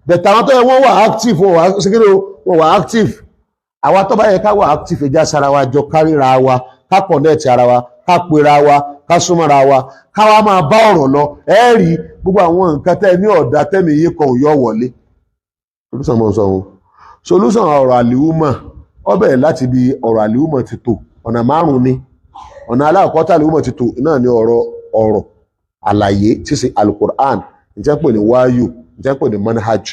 bẹ̀tà àwọn tó yẹ wọ́n wà active wọ́n wà active àwa tó bá yẹ ká wà active ẹja sára wa jọ káríra wa ká connect ara wa ká pera wa ká súnmọ́ra wa ká wá máa bá ọ̀rọ̀ lọ rí gbogbo àwọn nǹkan tẹ́ ní ọ̀dà tẹ́mi yé kan ò yọ wọlé solution mọ̀ sọ́hun solution ọ̀rọ̀ àlìhùmọ̀ ó bẹ̀rẹ̀ láti bí ọ̀rọ̀ àlìhùmọ̀ ti tò ọ̀nà 5 ni ọ̀nà aláàkọ́ tí àlìhùmọ̀ ti tò náà ni ọ̀rọ̀ àlàyé tí ṣe alukur'an ìjẹ́ pè ní wáyù ìjẹ́ pè ní manhaj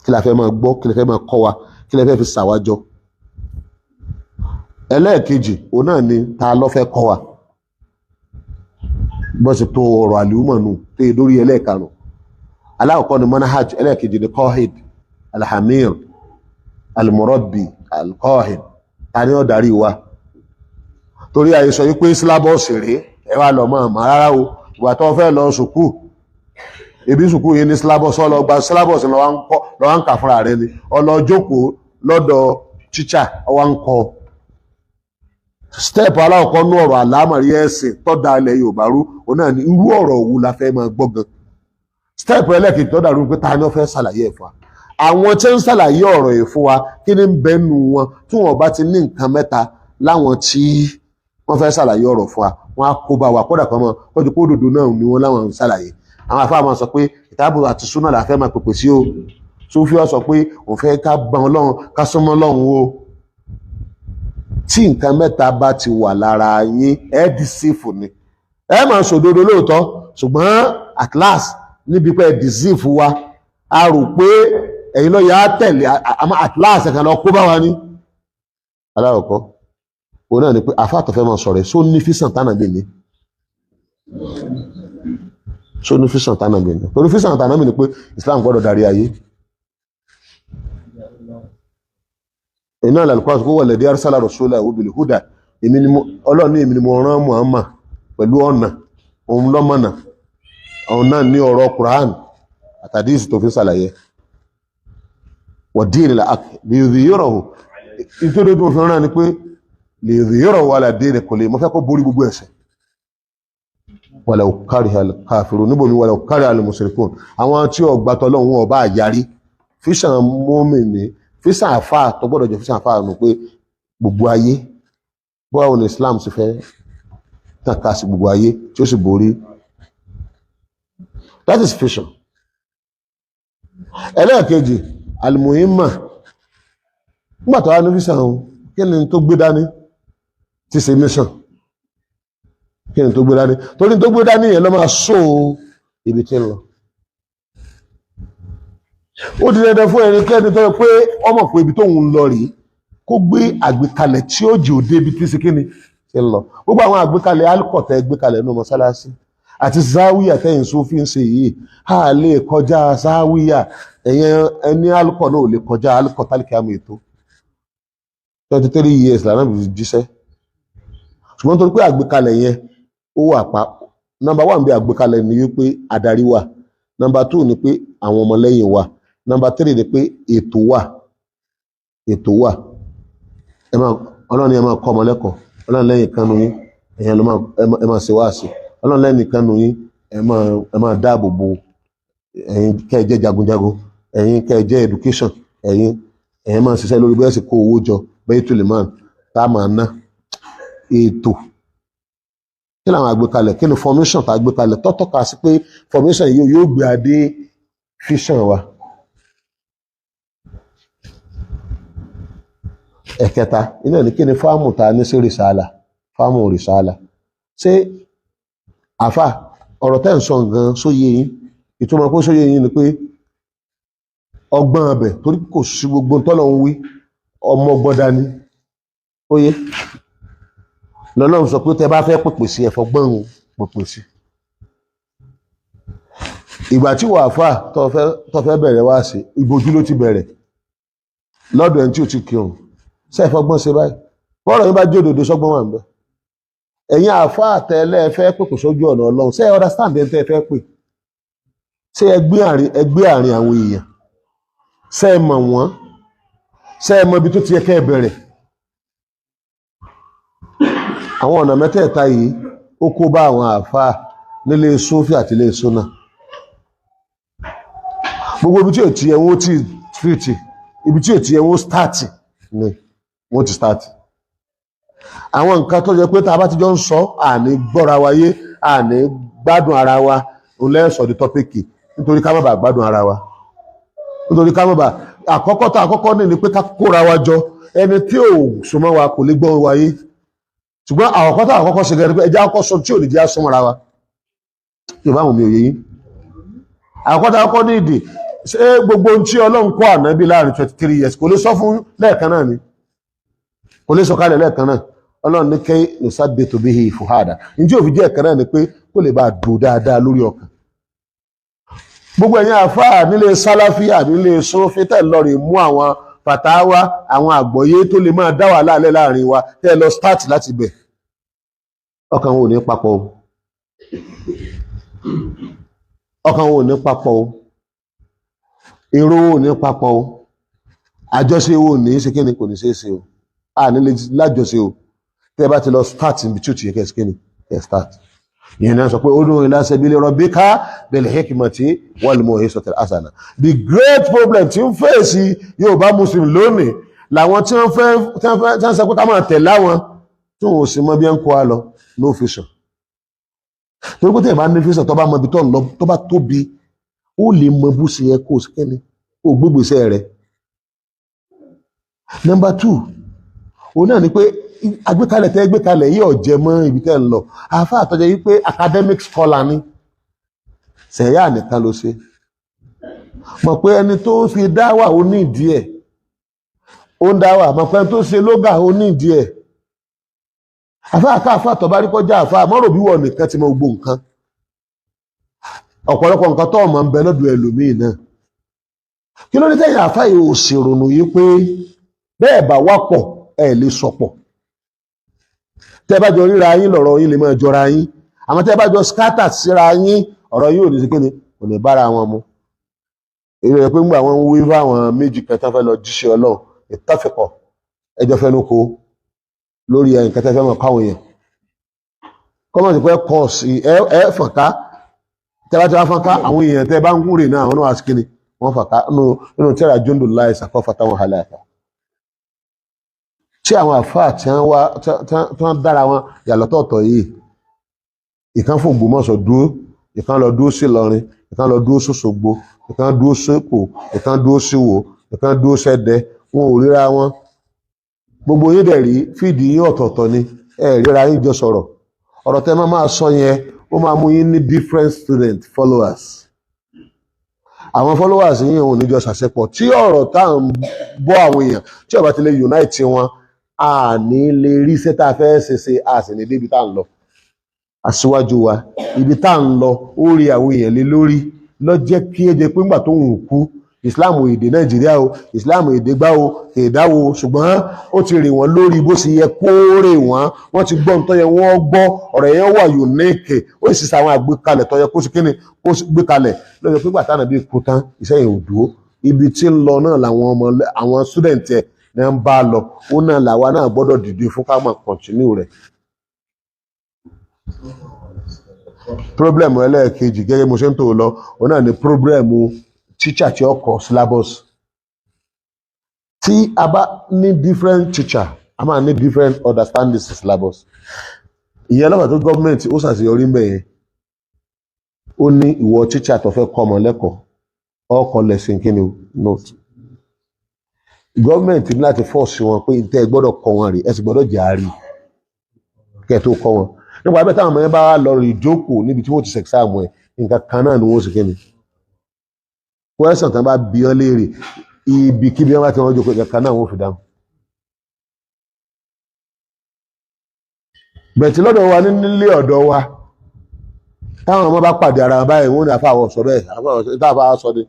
kí la fẹ́ máa gbọ́ kí la fẹ́ máa kọ́ wa kí la fẹ́ fi ṣàwájọ ẹlẹ́ẹ̀kejì òun náà ni ta ló fẹ́ kọ́ wa bọ́sì tó ọ̀rọ̀ àlìhùmọ̀ nù tó yẹ lórí ẹlẹ́ẹ̀karùn aláàkọ́ ni manhaj ẹlẹ́ẹ̀kejì ni qahid alhamir almurabbi alqahid ta ni ó darí wa torí àyíṣọ yí pé sílábọ̀sì rèé ẹ wá lọ mọ́ rárá o ìgbà tó fẹ́ lọ sùkúù ebi sùkúù yìí ní sílábọ̀sì ọlọ́gba sílábọ̀sì lọ́wọ́ ń kà fúnra rẹ ni ọlọ́jókòó lọ́dọ̀ tíṣà ọwọ́ ń kọ́ step aláwọ̀kọ́ ní ọ̀rọ̀ àlámọ̀rí ẹ̀sìn tọ́da ilẹ̀ Yorùbá rú òun náà ní irú ọ̀rọ̀ òwú la fẹ́ máa gbọ́ gan. Step ẹlẹ́kejì tọ́da rú pé ta ni wọ́n fẹ́ ṣàlàyé ẹ̀ fún wa. Àwọn tí ń ṣàlàyé ọ̀rọ̀ yìí fún wa kí ni ń bẹnu wọn tí wọn bá ti ní nǹkan mẹ́ta láwọn tí wọ́n fẹ́ ṣàlàyé ọ̀rọ̀ fún wa wọ́n á kó bá wa kódà kan mọ́ ó ti kó òdòdó náà ni wọ́n láwọn ń ṣàlàyé. Àwọn àfáà máa sọ pé kìtàbù àti súnà la fẹ́ máa pèpè sí o. Súfì ó sọ pé òun fẹ́ ká bá Ọlọ́run ká súnmọ́ Ọlọ́run o. Tí nǹkan mẹ́ta bá ti wà lára yín ẹ dìsífù ni ẹ máa sòdodo lóòótọ́ ṣùgbọ́n at last níbi pé dìsífù wa a rò pé ẹ̀yin ló yà á tẹ̀lé àmọ́ at last ẹ̀kan lọ kó bá wa ní. aláwọ̀kọ́ òun náà ni pé àfáàtọ̀ fẹ́ máa sọ̀rọ̀ só ní físàn tánàbí ni só ní físàn tánàbí ni torí físàn tánàbí ni pé Islam gbọ́dọ̀ darí ayé. iná àlàlùkọ́ àti kó wọlé dí arsala rasula bil huda Ọlọ́run ní èmi ni mo rán Muhammad pẹ̀lú ọ̀nà òun lọ́mọ̀nà òun náà ní ọ̀rọ̀ Quran àtàdísì tó fi ṣàlàyé wad-din al-haq liyudhhirahu nítorí tó fi rán ni pé liyudhhirahu ala din kulli mo fẹ́ kó borí gbogbo ẹ̀ṣẹ̀ walau kariha al-kafirun níbo mi walau kariha al-mushrikun àwọn tí ó gbà t'Ọlọ́run wọn bá yarí fíṣàn mọ́mìnì fíṣàn àfáà tó gbọ́dọ̀ jẹ́ fíṣàn àfáà nù pé gbogbo ayé bọ́ọ̀ ní Islam sì fẹ́ tàkà sí gbogbo ayé tí ó sì borí. That is fiction. Ẹlẹ́ẹ̀kejì almuhimma nígbà tó wá ní fíṣàn ohun kí ni tó gbé dání ti ṣe mission kí ni tó gbé dání torí tó gbé dání yẹn ló máa sọ ibi tí ń lọ. Ó di dandan fún ẹnikẹ́ni tó yẹ pé ọmọ pé ibi tóun ń lọ rèé kó gbé àgbékalẹ̀ tí ó jì òde ibi tí síkíni ti ń lọ. Gbogbo àwọn àgbékalẹ̀ alukọ̀tẹ́ gbékalẹ̀ nínú mọ́sálásí àti záwíyà tẹ́yìn sófin ń ṣe yìí a lè kọjá záwíyà ẹni alukọ̀ náà ò lè kọjá alukọ̀ tálíkì àmì ètò 23 years lànà bí jíṣẹ́. Ṣùgbọ́n torí pé àgbékalẹ̀ yẹn ó wà pa number 1 bí àgbékalẹ̀ ni wípé adarí wà, number 2 ni pé àwọn ọmọlẹ́yìn wà, number 3 ni pé ètò wà Ọlọ́run ni ẹ máa kọ́ ọmọ lẹ́kọ̀ọ́ Ọlọ́run lẹ́yìn kan nù yín ẹ̀yàn ẹ máa ṣe wáàsí Ọlọ́run lẹ́yìn kan nù yín ẹ máa dáàbò bo ẹ̀yin kẹ́ ẹ jẹ́ jagunjagun ẹ̀yin kẹ́ ẹ jẹ́ education ẹ̀yin máa ṣiṣẹ́ lórí bẹ́ẹ̀ sì kó owó jọ bẹ́ẹ̀ tó lè máa tá a máa ná ètò. Kí làwọn àgbékalẹ̀ kí ni formation tá a gbé kalẹ̀ tọ́tọ́ka sí pé formation yìí yóò gbé adé fission wa. Ẹ̀kẹta iná ní kí ni fáàmù ta ní sí rìsáàlà fáàmù rìsáàlà ṣé àfà ọ̀rọ̀ tẹ́ ń sọ gan sóyè yín ìtumọ̀ pé sóyè yín ni pé ọgbọ́n ọbẹ̀ torí kò sí gbogbo tọ́lọ̀ ń wí ọmọ gbọ́dá ní óyé lọ́lọ́run sọ pé tẹ bá fẹ́ pèpè sí ẹ̀fọ́ gbọ́n pèpè sí. Ìgbà tí wà fà tó fẹ́ bẹ̀rẹ̀ wá sí ìbojú ló ti bẹ̀rẹ̀ lọ́dọ̀ ẹni tí ò ti kírun sẹ́ẹ̀fọ́gbọ́n ṣe báyìí bọ́ọ̀rọ̀ yín bá jẹ́ òdòdó sọ́gbọ́n wà ń bẹ. Ẹ̀yin àfá àtẹ́lẹ̀ fẹ́ pèpè sójú ọ̀nà Ọlọ́run ṣé understand ẹni tẹ́ fẹ́ pè ṣé ẹgbẹ́ àárín àwọn èèyàn ṣé ẹ mọ̀ wọ́n ṣé ẹ mọ̀ ibi tó ti yẹ kẹ́ ẹ bẹ̀rẹ̀. Àwọn ọ̀nà mẹ́tẹ̀ẹ̀ta yìí ó kó bá àwọn àfá nílé Súfì àti ilé Súnà. Gbogbo ibi tí ò ti yẹ wọ́n ti treat ibi tí ò ti yẹ wọ́n start ni wọ́n ti start. Àwọn nǹkan tó jẹ́ pé tá a bá ti jọ ń sọ àní gbọ́ra wáyé àní gbádùn ara wa òun lẹ́sọ̀ di tọ́pìkì nítorí ká má bàa gbádùn ara wa nítorí ká má bàa àkọ́kọ́ ní pé ká kóra wa jọ ẹni tí ò súnmọ́ wa kò lè gbọ́ wáyé ṣùgbọ́n àkọ́kọ́ ṣe gẹ̀rẹ́ pé ẹjẹ́ àkọ́kọ́ sọ tí ò ní jẹ́ súnmọ́ra wa yóò bá wọn mi ò yé yín. Àkọ́kọ́ ní ìdí ṣé gbogbo ohun tí Ọlọ́run kọ́ ànábì láàrin 23 years kò lè sọ fún lẹ́ẹ̀kan náà ni kò lè sọ kalẹ̀ lẹ́ẹ̀kan náà Ọlọ́run ní kẹ́ nusabbitu bihi fuhada njẹ́ òfin jẹ́ ẹ̀kan náà ni pé kó lè bá dùn dáadáa lórí ọkàn. Gbogbo ẹ̀yin àfáà nílé sálàfíà nílé Súfì tẹ̀ lọ́rì mú àwọn fàtáwá àwọn àgbọ́yé tó lè máa dá wàhálà lẹ́ láàrin wa tẹ́ lọ start láti bẹ̀ ọkàn wo ní papọ̀ o ọkàn wo ní papọ̀ o èrò wo ní papọ̀ o àjọṣe wo ní ṣe kíni kò ní ṣe é ṣe o a nílé lájọṣe o tẹ́ bá ti lọ start níbi tí ó ti yẹ kẹ́ skinny kẹ́ start ìyẹn náà sọ pé ud'u ila sabili rabbika bil hikmati wal maw'izatil hasana. The great problem tí ń fèsì Yorùbá Muslim lónìí làwọn tí wọ́n sọ pé ká máa tẹ̀lé àwọn tí wọ́n sì mọ bí ń kó a lọ no vision. torí pé tẹ̀ bá ní vision tó bá mọ ibi tó ń lọ tó bá tóbi ó lè mọ bó ṣe yẹ kó o skinny ó gbégbèsè rẹ̀. Number 2 òun náà ni pé agbékalẹ̀ tẹ́ gbékalẹ̀ yìí ọ̀jẹ̀ mọ́ ibi tẹ́ ń lọ àfa àtọ́jẹ́ yìí pé academic scholar ni sẹ̀yà nìkan ló ṣe mọ̀ pé ẹni tó fi dáwà ó ní ìdí ẹ̀ ó ń dáwà mọ̀ pé ẹni tó ṣe lógà ó ní ìdí ẹ̀ àfa àfa àtọ̀bá rí kọjá àfa àmọ́rò bí wọ́n nìkan ti mọ gbogbo nǹkan ọ̀pọ̀lọpọ̀ nǹkan tó ọmọ ń bẹ lọ́dọ̀ ẹlòmíì náà kí ló ní tẹ́yìn àfa yìí ò ṣèrònú yìí pé bẹ́ẹ̀ bá wà pọ̀ ẹ̀ lè sọ̀pọ̀ tẹ́ bá jọ ríra yín lọ̀rọ̀ yín lè máa jọra yín àmọ́ tẹ́ bá jọ scatter síra yín ọ̀rọ̀ yín ò ní sí kíni kò ní bára wọn mu èrò rẹ̀ pé ń gbà wọ́n ń wí fáwọn méjì kẹta fẹ́ lọ jíṣẹ́ Ọlọ́run ìtọ́fẹ̀kọ̀ ẹjọ́ fẹ́ lóko lórí ẹ̀yìn kẹta fẹ́ mọ̀ káwọn èèyàn kọ́mọ̀tì pé kọ́ọ̀sì ẹ fọ̀nká tẹ́ bá ti wá fọ́nká àwọn èèyàn tẹ́ bá ń gúnrè náà àwọn náà wá sí kíni wọ́n fọ̀nká nínú tẹ́ra jóńdò láì sàkọ́fà táwọn halẹ̀ àtà tí àwọn àfáà tí wọ́n dára wọn yàlọ́tọ̀ọ̀tọ̀ yìí ìkan fún Ògbómọ̀ṣọ́ dúró ìkan lọ dúró sí Ìlọrin ìkan lọ dúró s'Óṣogbo ìkan dúró s'Èkó ìkan dúró s'Ìwó ìkan dúró s'Ẹdẹ wọn ò ríra wọn gbogbo yín dẹ̀ rí fídì yín ọ̀tọ̀ọ̀tọ̀ ni ẹ ríra yín jọ sọ̀rọ̀ ọ̀rọ̀ tẹ́ máa sọ yẹn ó máa mú yín ní different student followers àwọn followers yín ò ní jọ ṣàṣepọ̀ tí ọ̀rọ̀ tá à ń bọ́ àwọn èèyàn tí ó bá ti lè unite wọn a ní lè rí iṣẹ́ tá a fẹ́ ṣe a sì ní débi tá à ń lọ aṣíwájú wa ibi tá à ń lọ ó rí àwọn èèyàn lé lórí lọ jẹ́ kí ẹ jẹ́ pé ńgbà tó ń kú Islam èdè Nàìjíríà o Islam èdè gbá o èdáwo ṣùgbọ́n ó ti rè wọ́n lórí bó ṣe yẹ kó rè wọ́n ti gbọ́ nítorí wọ́n gbọ́ ọ̀rọ̀ yẹn wà unique ó sì ṣàwọn àgbékalẹ̀ tó yẹ kó sì kíni kó gbé kalẹ̀ lọ́jọ́ pé gbàtà náà bí kú tán iṣẹ́ yẹn ò dúró ibi tí ń lọ náà làwọn ọmọ àwọn student ẹ̀ náà ń bá lọ ó náà làwa náà gbọ́dọ̀ dìde fún ká máa continue rẹ̀. problem ẹlẹ́ẹ̀kejì gẹ́gẹ́ mo ṣe ń tò lọ ó náà ní problem teacher tí ó kọ́ syllabus tí a bá ní different teacher a máa ní different understanding syllabus ìyẹn lọ́wọ́ tó gọ́ọ̀mẹ̀ntì ó ṣàṣeyọrí mbẹ̀ yẹn ó ní ìwọ teacher tó fẹ́ kọ́ ọmọ lẹ́kọ̀ọ́ ọkọ̀ lesson kí ni note gọ́ọ̀mẹ̀ntì ní láti fọ́ọ̀sì wọn pé tẹ́ ẹ gbọ́dọ̀ kọ́ wọn rí ẹ sì gbọ́dọ̀ jẹ́ àárí kẹ́ ẹ tó kọ́ wọn nípa abẹ́ táwọn ọmọ yẹn bá lọ rí ìjókòó níbi tí wọ́n ti ṣẹ̀xáàmù ẹ̀ nǹkan kan náà ni wọ́n sì kíni kwẹ́sàn tán bá bí wọn léèrè ibikíbi wọn bá ti wọn jókòó nǹkan kan náà wọ́n fi dáhùn. bẹ̀tì lọ́dọ̀ wa nílé ọ̀dọ̀ wa táwọn ọmọ bá pàdé ara wọn báyìí wọ́n ní àfàwọ̀ sọ bẹ́ẹ̀ àfàwọ̀ tá a bá sọ dé.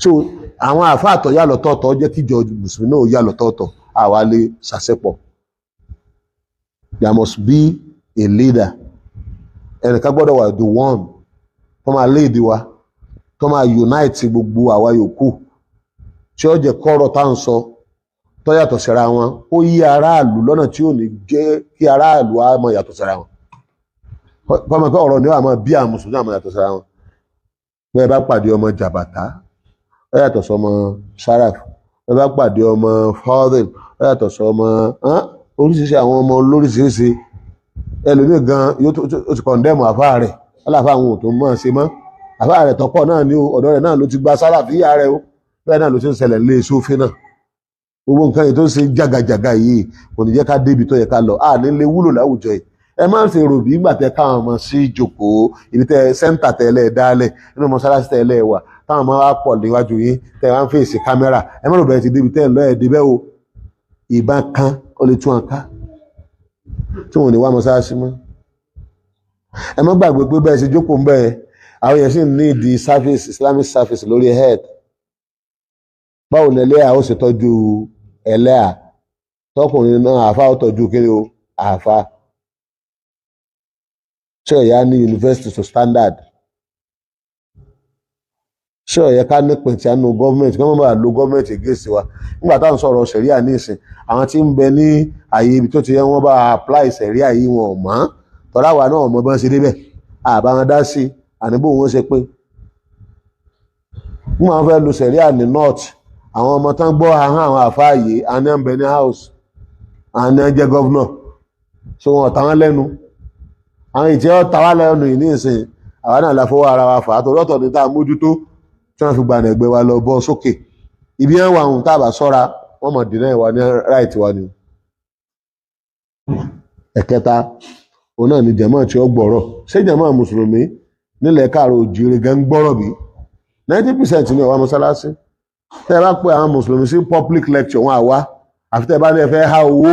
so àwọn àfáà tó yà lọ́tọ̀ọ̀tọ̀ jẹ́ kíjọ mùsùlùmí náà yà lọ́tọ̀ọ̀tọ̀ àwa lè ṣàṣepọ̀. There must be a leader ẹnìkan gbọ́dọ̀ wà the one tó máa lead wa tó máa unite gbogbo àwa yòókù tí ó jẹ́ kọ́rọ̀ tá à ń sọ tó yàtọ̀ síra wọn ó yí aráàlú lọ́nà tí ò ní jẹ́ kí aráàlú á máa yàtọ̀ síra wọn pọ́nmọ́ pé ọ̀rọ̀ ni wà máa bí àwọn mùsùlùmí á máa yàtọ̀ síra wọn bẹ́ẹ̀ bá pàdé ọmọ jàbàtà ó yàtọ̀ sọmọ Sharaf bẹ́ẹ̀ bá pàdé ọmọ Fadil ó yàtọ̀ sọmọ oríṣiríṣi àwọn ọmọ lóríṣiríṣi ẹlòmíì gan yóò tó ti kọ̀ndẹ́mù àfáà rẹ̀ aláfáà àwọn òtún mọ́ ṣe mọ́ àfáà rẹ̀ tọ́pọ̀ náà ní ọ̀dọ́ rẹ̀ náà ló ti gba Sharaf ìyá rẹ̀ ó bẹ́ẹ̀ náà ló ti ń ṣẹlẹ̀ lé sófin náà gbogbo nǹkan yìí tó ń ṣe jàgàjàgà yìí kò ní jẹ́ ká débi tó yẹ ká lọ ní lè wúlò láwùjọ yìí ẹ máa ń ṣe rò bí ìgbà tẹ káwọn ọmọ sí ìjókòó ibi tẹ sẹ́ńtà tẹ́lẹ̀ dálẹ̀ nínú mọ́sálásí tẹ́lẹ̀ wà táwọn ọmọ wa pọ̀ níwájú yín tẹ wá ń fèsì kámẹ́rà ẹ má rò bẹ́ẹ̀ ti débi tẹ́ ń lọ ẹ̀ débẹ́ o ìbọn kan ó lè tún wọn ká tí wọn ò ní wá mọ́sálásí mọ́ ẹ má gbàgbé pé bẹ́ẹ̀ ṣe jókòó ń bẹ́ẹ̀ àwọn yẹn sì ní ìdí service Islamic service lórí head báwo ni ẹlẹ́yà ó ṣe tọ́jú ẹlẹ́yà tọkùnrin náà àáfà ó tọ́jú kí ni o àáfà ṣé ẹ̀yà ní university to standard ṣé ó yẹ ká nípìn tí a nu gọ́ọ̀mẹ̀ntì kí wọ́n bá lo gọ́ọ̀mẹ̀ntì against wa nígbà táwọn sọ̀rọ̀ sẹ̀ríà ní ìsìn àwọn tí ń bẹ ní àyè ibi tó ti yẹ wọ́n bá apply sẹ̀ríà yìí wọn ò mọ̀ tọ́lá wa náà mọ̀ bá ń ṣe débẹ̀ àbá wọn dá sí àníbò wọn ṣe pé wọ́n fẹ́ lo sẹ̀ríà ní north àwọn ọmọ tán gbọ́ ahọ́n àwọn àfáàyè àní ń bẹ ní house àní ń jẹ́ governor so wọn ọ̀tá wọn lẹ́nu àwọn ìjẹ́ ọ̀tá wa lẹ́nu yìí ní ìsìn àwa náà la fọwọ́ ara wa fà á torí ọ̀tọ̀ ní tá a mójútó tí wọ́n fi gba ẹgbẹ́ wa lọ bọ́ sókè ibi ẹ̀ wà ohun tá a bá sọ́ra wọ́n mọ̀ dínà ìwà ní right wa ni. ẹ̀kẹta òun náà ni jàmáà tí ó gbọ́rọ̀ ṣé jàmáà mùsùlùmí nílẹ̀ káàrọ̀ òjìrì gan gbọ́rọ̀ bí 90% ní ọ̀wá mọ́sálásí tẹ́ ẹ bá pé àwọn mùsùlùmí sí public lecture wọn àwa àfi tẹ́ ẹ bá ní ẹ fẹ́ há owó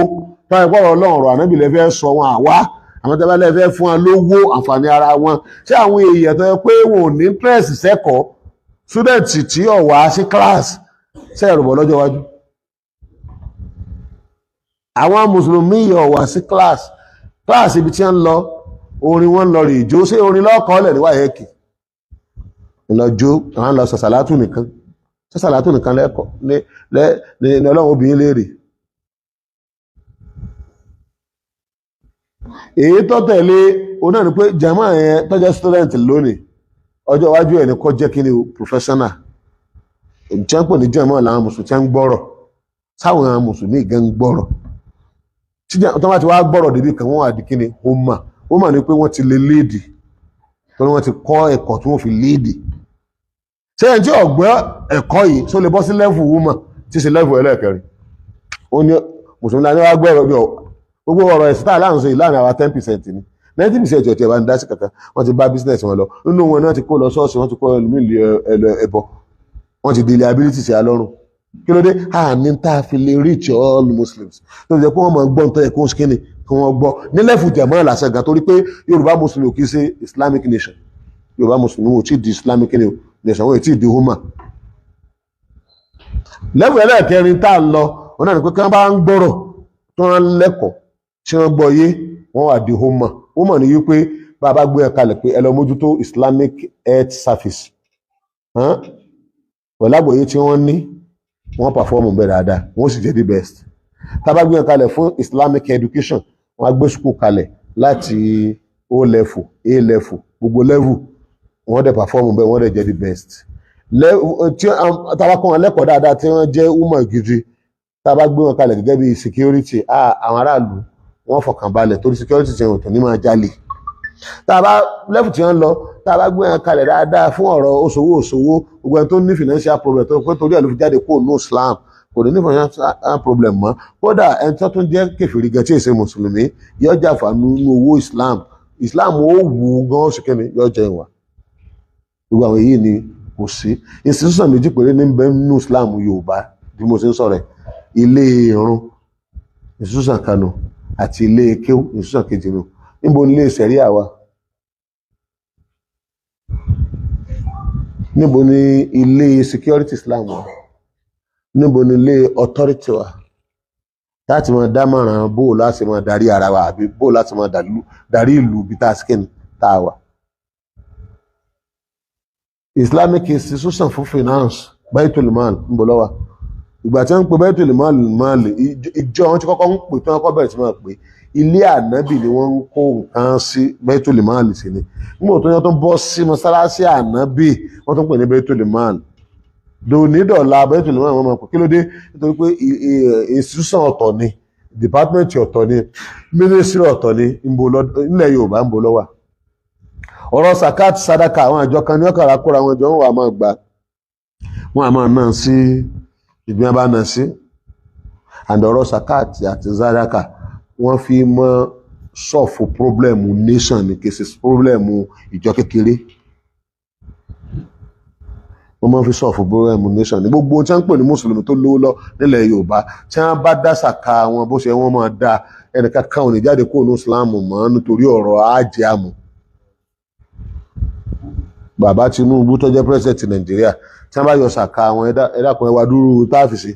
tọ́ ẹ pọ̀rọ̀ ọlọ́run ọ̀rọ̀ ànábì lẹ fẹ́ sọ wọn àwa àwọn tẹ́ ẹ bá lẹ fẹ́ fún wọn lówó àǹfààní ara wọn ṣé àwọn èèyàn tó yẹ pé wọn ò ní interest sẹ́kọ̀ọ́ student tí ó wá sí class ṣe ẹ̀rùbọ̀ lọ́jọ́ iwájú àwọn mùsùlùmí ó wá sí class ibi tí wọ́n lọ orin wọn lọ rè jó ṣé orin lọ́kọ̀ọ́lẹ̀ ní wáyẹ́kì ìlọ́jọ́ àwọn lọ sàṣàlátù nìkan sàṣàlátù nìkan lẹ́kọ̀ọ́ ní ọlọ́run obìnrin léèrè èyí tó tẹ̀lé òun náà ni pé jàmáà yẹn tó jẹ́ student lónìí ọjọ́ iwájú ẹ̀ ní kọ́ jẹ́ kí ni professional tí wọ́n pè ní jàmáà làwọn mùsùlùmí tí wọ́n ń gbọ́rọ̀ sáwọn àwọn mùsùlùmí gan ń gbọ́rọ̀ tí wọ́n ti wá gbọ́rọ̀ débi kan wọ́n wà di kí ni ó mà ní pé wọ́n ti lè léèdì torí wọ́n ti kọ́ ẹ̀kọ́ tí wọ́n fi léèdì sẹ́yìn tí ọ̀gbẹ́ ẹ̀kọ́ yìí tó lè bọ́ sí lẹ́fù wúmà tí sí lẹ́fù ẹlẹ́ẹ̀kẹrin ó ní mùsùlùmí láti wá gbọ́rọ̀ bí gbogbo ọ̀rọ̀ ẹ̀sìn tá láàrín sí ìlànà àwa 10% ni 90% ọ̀tí ẹ̀bá ń dá sí kankan wọ́n ti bá business wọn lọ nínú wọn náà ti kó lọ ṣọ́ọ̀ṣì wọ́n ti kó ẹlòmíì ẹbọ wọ́n ti di liability sí alọ́run kí ló dé àní tá a fi lè reach all Muslims tó fi jẹ́ pé wọ́n máa gbọ́ nítorí ẹ̀kọ́ skinny kí wọ́n gbọ́ ní lẹ́fù jẹ̀mọ́ làṣẹ gan torí pé Yorùbá Muslim kì í ṣe Islamic nation Yorùbá Muslim ò tí di Islamic nation wọ́n ò tí di huma lẹ́fù ẹlẹ́ẹ̀kẹrin tá a lọ wọn náà ní pé kí wọ́n bá ń gbọ́rọ̀ tó wọ́n lẹ́kọ̀ọ́ tí wọ́n gbọ́ yé wọ́n wà di huma ní wípé bàbá gbé ẹ kalẹ̀ pé ẹ lọ mójútó Islamic Health Service pẹ̀lú àgbọ́yé tí wọ́n ní wọ́n pàfọ́ọ̀mù bẹ́ẹ̀ dáadáa wọ́n sì jẹ́ the best tábà gbé ẹ kalẹ̀ fún Islamic education wọ́n á gbé sukùl kalẹ̀ láti O level A level gbogbo level wọ́n dẹ̀ pàfọ́ọ̀mù bẹ́ẹ̀ wọ́n dẹ̀ jẹ́ the best tábà kọ́ wọn lẹ́kọ̀ọ́ dáadáa tí wọ́n jẹ́ huma gidi tábà gbé wọn kalẹ̀ gẹ́gẹ́ bí security àwọn aráàlú wọ́n fọkàn balẹ̀ torí security ti hàn tó ní máa jalè tàbá lẹ́fù tí wọ́n lọ tàbá gbé wọn kalẹ̀ dáadáa fún ọ̀rọ̀ òṣòwò gbogbo ẹni tó ní financial problem tó pé torí ẹ̀ ló fi jáde kó ní Islam kò ní financial problem mọ́ kódà ẹni tó tún jẹ́ kèfèrí gan tí èsè mùsùlùmí yóò jàǹfààní nínú owó Islam ó wù ú gan ó sì kéde yóò jẹ ìwà gbogbo àwọn èyí ni kò sí institution méjì péré ní bẹ́ẹ̀ nínú Islam Yorùbá bí mo ṣe ń sọ̀rọ̀ ilé ìrun institution kanu àti ilé kéwú institution kejì nù níbo ní ilé ìṣẹ̀ríà wa níbo ní ilé security Islam wa níbo ní ilé authority wa láti máa dámọ̀ràn bó láti máa darí ara wa àbí bó láti máa darí ìlú bí tá a skin tá a wà. Islamic institution for finance Baitul Mal ń bọ̀ lọ́wọ́ ìgbà tí wọ́n ń pe Baitul Mal ìjọ wọn ti kọ́kọ́ ń pè tí wọ́n kọ́ bẹ̀rẹ̀ sí máa pè ilé ànábì ni wọ́n ń kó nǹkan sí Baitul Mal sí ni nígbà tó yẹ tó ń bọ́ sí mọ́sálásí ànábì wọ́n tó ń pè ní Baitul Mal dònídọ̀la Baitul Mal wọ́n máa pè kí ló dé nítorí pé institution ọ̀tọ̀ ni department ọ̀tọ̀ ni ministry ọ̀tọ̀ ni nílẹ̀ Yorùbá ń bo lọ́wọ́ ọ̀rọ̀ sakat sadaka àwọn àjọ kan ní ọ̀kàrà kóra wọn jọ ń wà máa gbà wọ́n á máa náà sí ìgbìyàn bá náà sí àndọ̀rọ̀ sakat àti sadaka wọ́n fi mọ́ sọ́ọ̀fù pọ́blẹ́mù nation ní kèsì pọ́blẹ́mù ìjọ kékeré wọ́n máa fi sọ́ọ̀fù pọ́blẹ́mù nation ní gbogbo tí wọ́n ń pè ní mùsùlùmí tó lówó lọ nílẹ̀ Yorùbá tí wọ́n bá dá sàkà wọn bó ṣe wọ́n máa dá ẹnìkan kan ò ní jáde kó ní Islam mọ́ nítorí ọ̀rọ̀ ajé àmọ́ bàbá Tinubu tó jẹ́ president Nàìjíríà tí wọ́n bá yọ sàkà wọn ẹ̀dá kan ẹwà dúró táàfìsì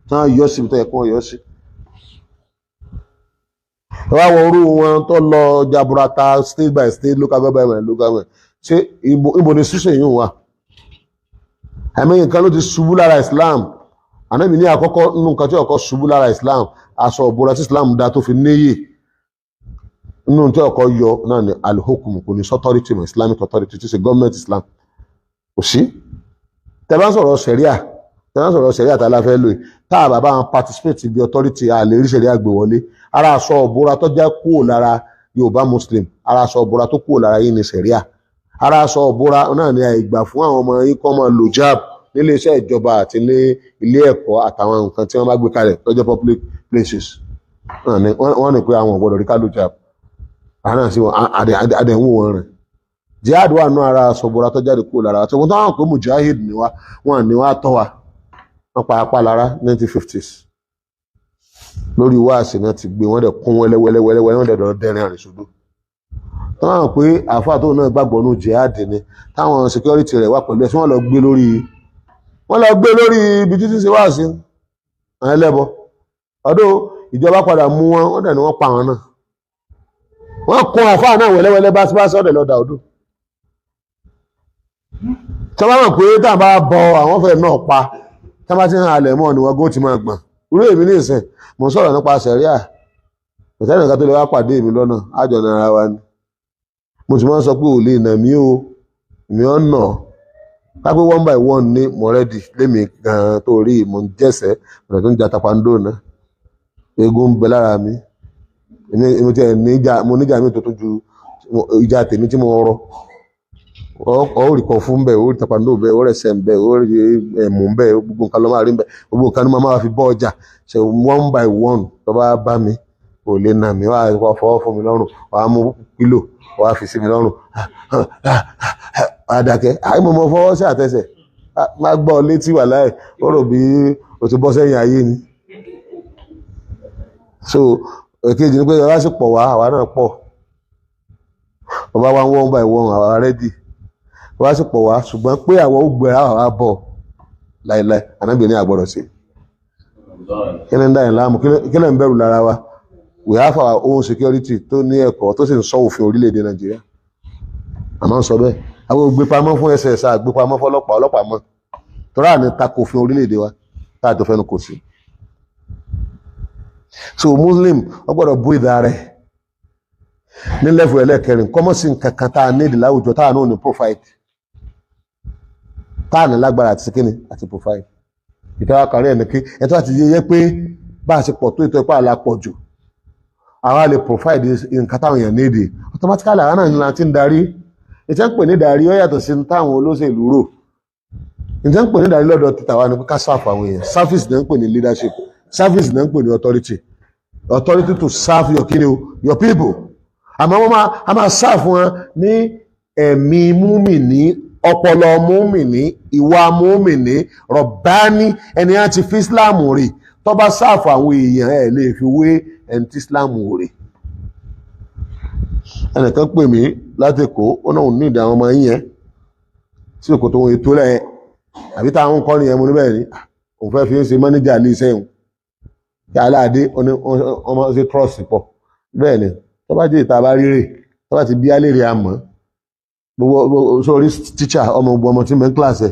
tí wọ́n yọ síbi tó yẹ kó yọ sí wá wọ orú wọn tó lọ jaburata state by state local government ṣé ibo ni ṣíṣe yìí wà àmì nǹkan ló ti ṣubú lára Islam ànábì ní àkọ́kọ́ nínú nǹkan tí ọkọ̀ ṣubú lára Islam aṣọ òbúra tí Islam dá tó fi níyè nínú tí ọkọ̀ yọ náà ni al-hukm kò ní authority mọ́ Islamic authority tí ṣe government Islam kò sí tẹ́ bá ń sọ̀rọ̀ ṣẹ̀ríà tá a la fẹ́ lò yìí tá a bàbá wọn participate bí authority a lè rí ṣẹ̀ríà gbé wọlé ara aṣọ òbúra tó jẹ́ kúrò lára Yorùbá Muslim ara aṣọ òbúra tó kúrò lára yìí ni ṣẹ̀ríà ara aṣọ òbúra náà ni àìgbà fún àwọn ọmọ yìí kọ́ máa lò jab nílé iṣẹ́ ìjọba àti ní ilé ẹ̀kọ́ àtàwọn nǹkan tí wọ́n bá gbé kalẹ̀ tó jẹ́ public places wọ́n ní pé àwọn ò gbọ́dọ̀ rí ká lò jab àwọn náà sí àdẹ̀wò wọn rìn jihad wà nù ara aṣọ òbúra tó jáde kúrò lára àti wọn táwọn pé mujahid ni wọn ni wọn tọ́ wa wọn pa apá lára 1950s lórí wáàsí náà ti gbé wọn dẹ̀ kún wẹ́lẹ́wẹ́lẹ́wẹ́lẹ́ wọn dẹ̀ dọ̀rọ̀ dẹ́rìn àrìsòdò táwọn pé àfáà tó náà gbàgbọ́ nù jihad ni táwọn security rẹ̀ wà pẹ̀lú ẹ̀ tí wọ́n lọ gbé lórí ibi títí ṣe wáàsí àwọn ẹlẹ́bọ ọdún ìjọba padà mú wọn dẹ̀ ni wọ́n pa àwọn náà wọ́n kún àfáà náà wẹ́lẹ́wẹ́lẹ́ bá ọ̀dẹ̀ lọ́dà ọdún tí wọ́n mọ̀ pé tá a bá bọ àwọn fẹ́ náà pa tí wọ́n bá ti ń halẹ̀ mọ́ ni wọ́n gó ti máa gbọ̀n irú èmi ní ìsìn mo ń sọ̀rọ̀ nípa sẹ̀ríà kò sẹ́ni nǹkan tó lè wá pàdé mi lọ́nà àjọ náírà wa ni mo sì máa ń sọ pé ò lè nà mí o mi ò nà kápẹ́ 1 by 1 ní mọ̀rẹ́dì lémi gan-an tó rí mo ń jẹ́sẹ̀ ọ̀nà tó ń ja tapandó náà eégún ń bẹ lára mi mo ti níjà mi tó tó ju ìjà tèmi tí mo rọ ó rí kan fún bẹ́ẹ̀ ó rí tapandó bẹ́ẹ̀ ó rẹ̀ sẹ̀ bẹ́ẹ̀ ó rí ẹ̀mú bẹ́ẹ̀ gbogbo nǹkan ló máa rí bẹ́ẹ̀ gbogbo nǹkan ló máa fi bọ́ ọjà ṣe 1 by 1 tó bá mi kò lè nà mí wá fọwọ́ fún mi lọ́rùn wàá mú kílò wàá fi sí mi lọ́rùn àdàkẹ́ àìmọ̀mọ́ fọwọ́ sí àtẹsẹ̀ má gbọ́ létí wà láì ó rò bí o ti bọ́ sẹ́yìn ayé ni so èkejì ni pé ọba sì pọ̀ wá àwa náà pọ̀ ọba wa 1 by 1 àwa rẹ́dì ọba sì pọ̀ wá ṣùgbọ́n pé àwọn ó gbé àwa bọ̀ láìláì anábìrin àgbọ̀dọ̀ sí kí ni ń dá yẹn láàmú kí ni ń bẹ̀rù lára wa we have our own security tó ní ẹ̀kọ́ tó sì ń sọ òfin orílẹ̀-èdè Nàìjíríà àmọ́ ń sọ bẹ́ẹ̀ àwọn ògbépamọ́ fún SSS àgbépamọ́ fọlọ́pàá mọ́ tọ́ra ní tako òfin orílẹ̀-èdè wa táà tó fẹ́nu kò sí so Muslim ó gbọ́dọ̀ bú ìdá rẹ̀ ní level ẹlẹ́kẹrin kọ́mọ́sí nǹkan tá a nídìí láwùjọ táà náà ní profile táà ní lágbára àti síkíní àti profile ìtawà kàrí ẹ̀ ní kí ẹ̀ tó àti yẹ pé bá a ṣe pọ̀ tó ìtọ́ ipá àlà pọ̀ jù àwọn lè provide nǹkan táwọn èèyàn nídìí automatically àwọn náà ní láti ń darí ìtẹ́ ń pè ní darí ó yàtọ̀ sí táwọn olóṣèlú rò ìtẹ́ ń pè ní darí lọ́dọ̀ títà wa ní ká serve àwọn èèyàn service ní ń pè ní leadership service ní ń pè ní authority to serve your people àmọ́ wọ́n máa serve wọn ní ẹ̀mí múmìnì ọpọlọ múmìnì ìwà múmìnì rọ̀bání ẹni á ti fi Islam rè tó bá serve àwọn èèyàn ẹ̀ lè fi wé ẹni tí Islam rè ẹnìkan pè mí láti Èkó ó náà ní ìdá àwọn ọmọ yín tí òkò tó wọn ètò rẹ̀ àbí táwọn kọ́ nìyẹn mo níbẹ̀ ni òun fẹ́ fi ń ṣe mọ́níjà ilé iṣẹ́ ìhùn kí aláàdé ọmọ ṣe trust pọ̀ bẹ́ẹ̀ ni tó bá jẹ́ ìta bá rírè tó bá ti bí alérè àmọ́ gbogbo sórí tíṣà ọmọ tí mẹ́ ń kíláàsì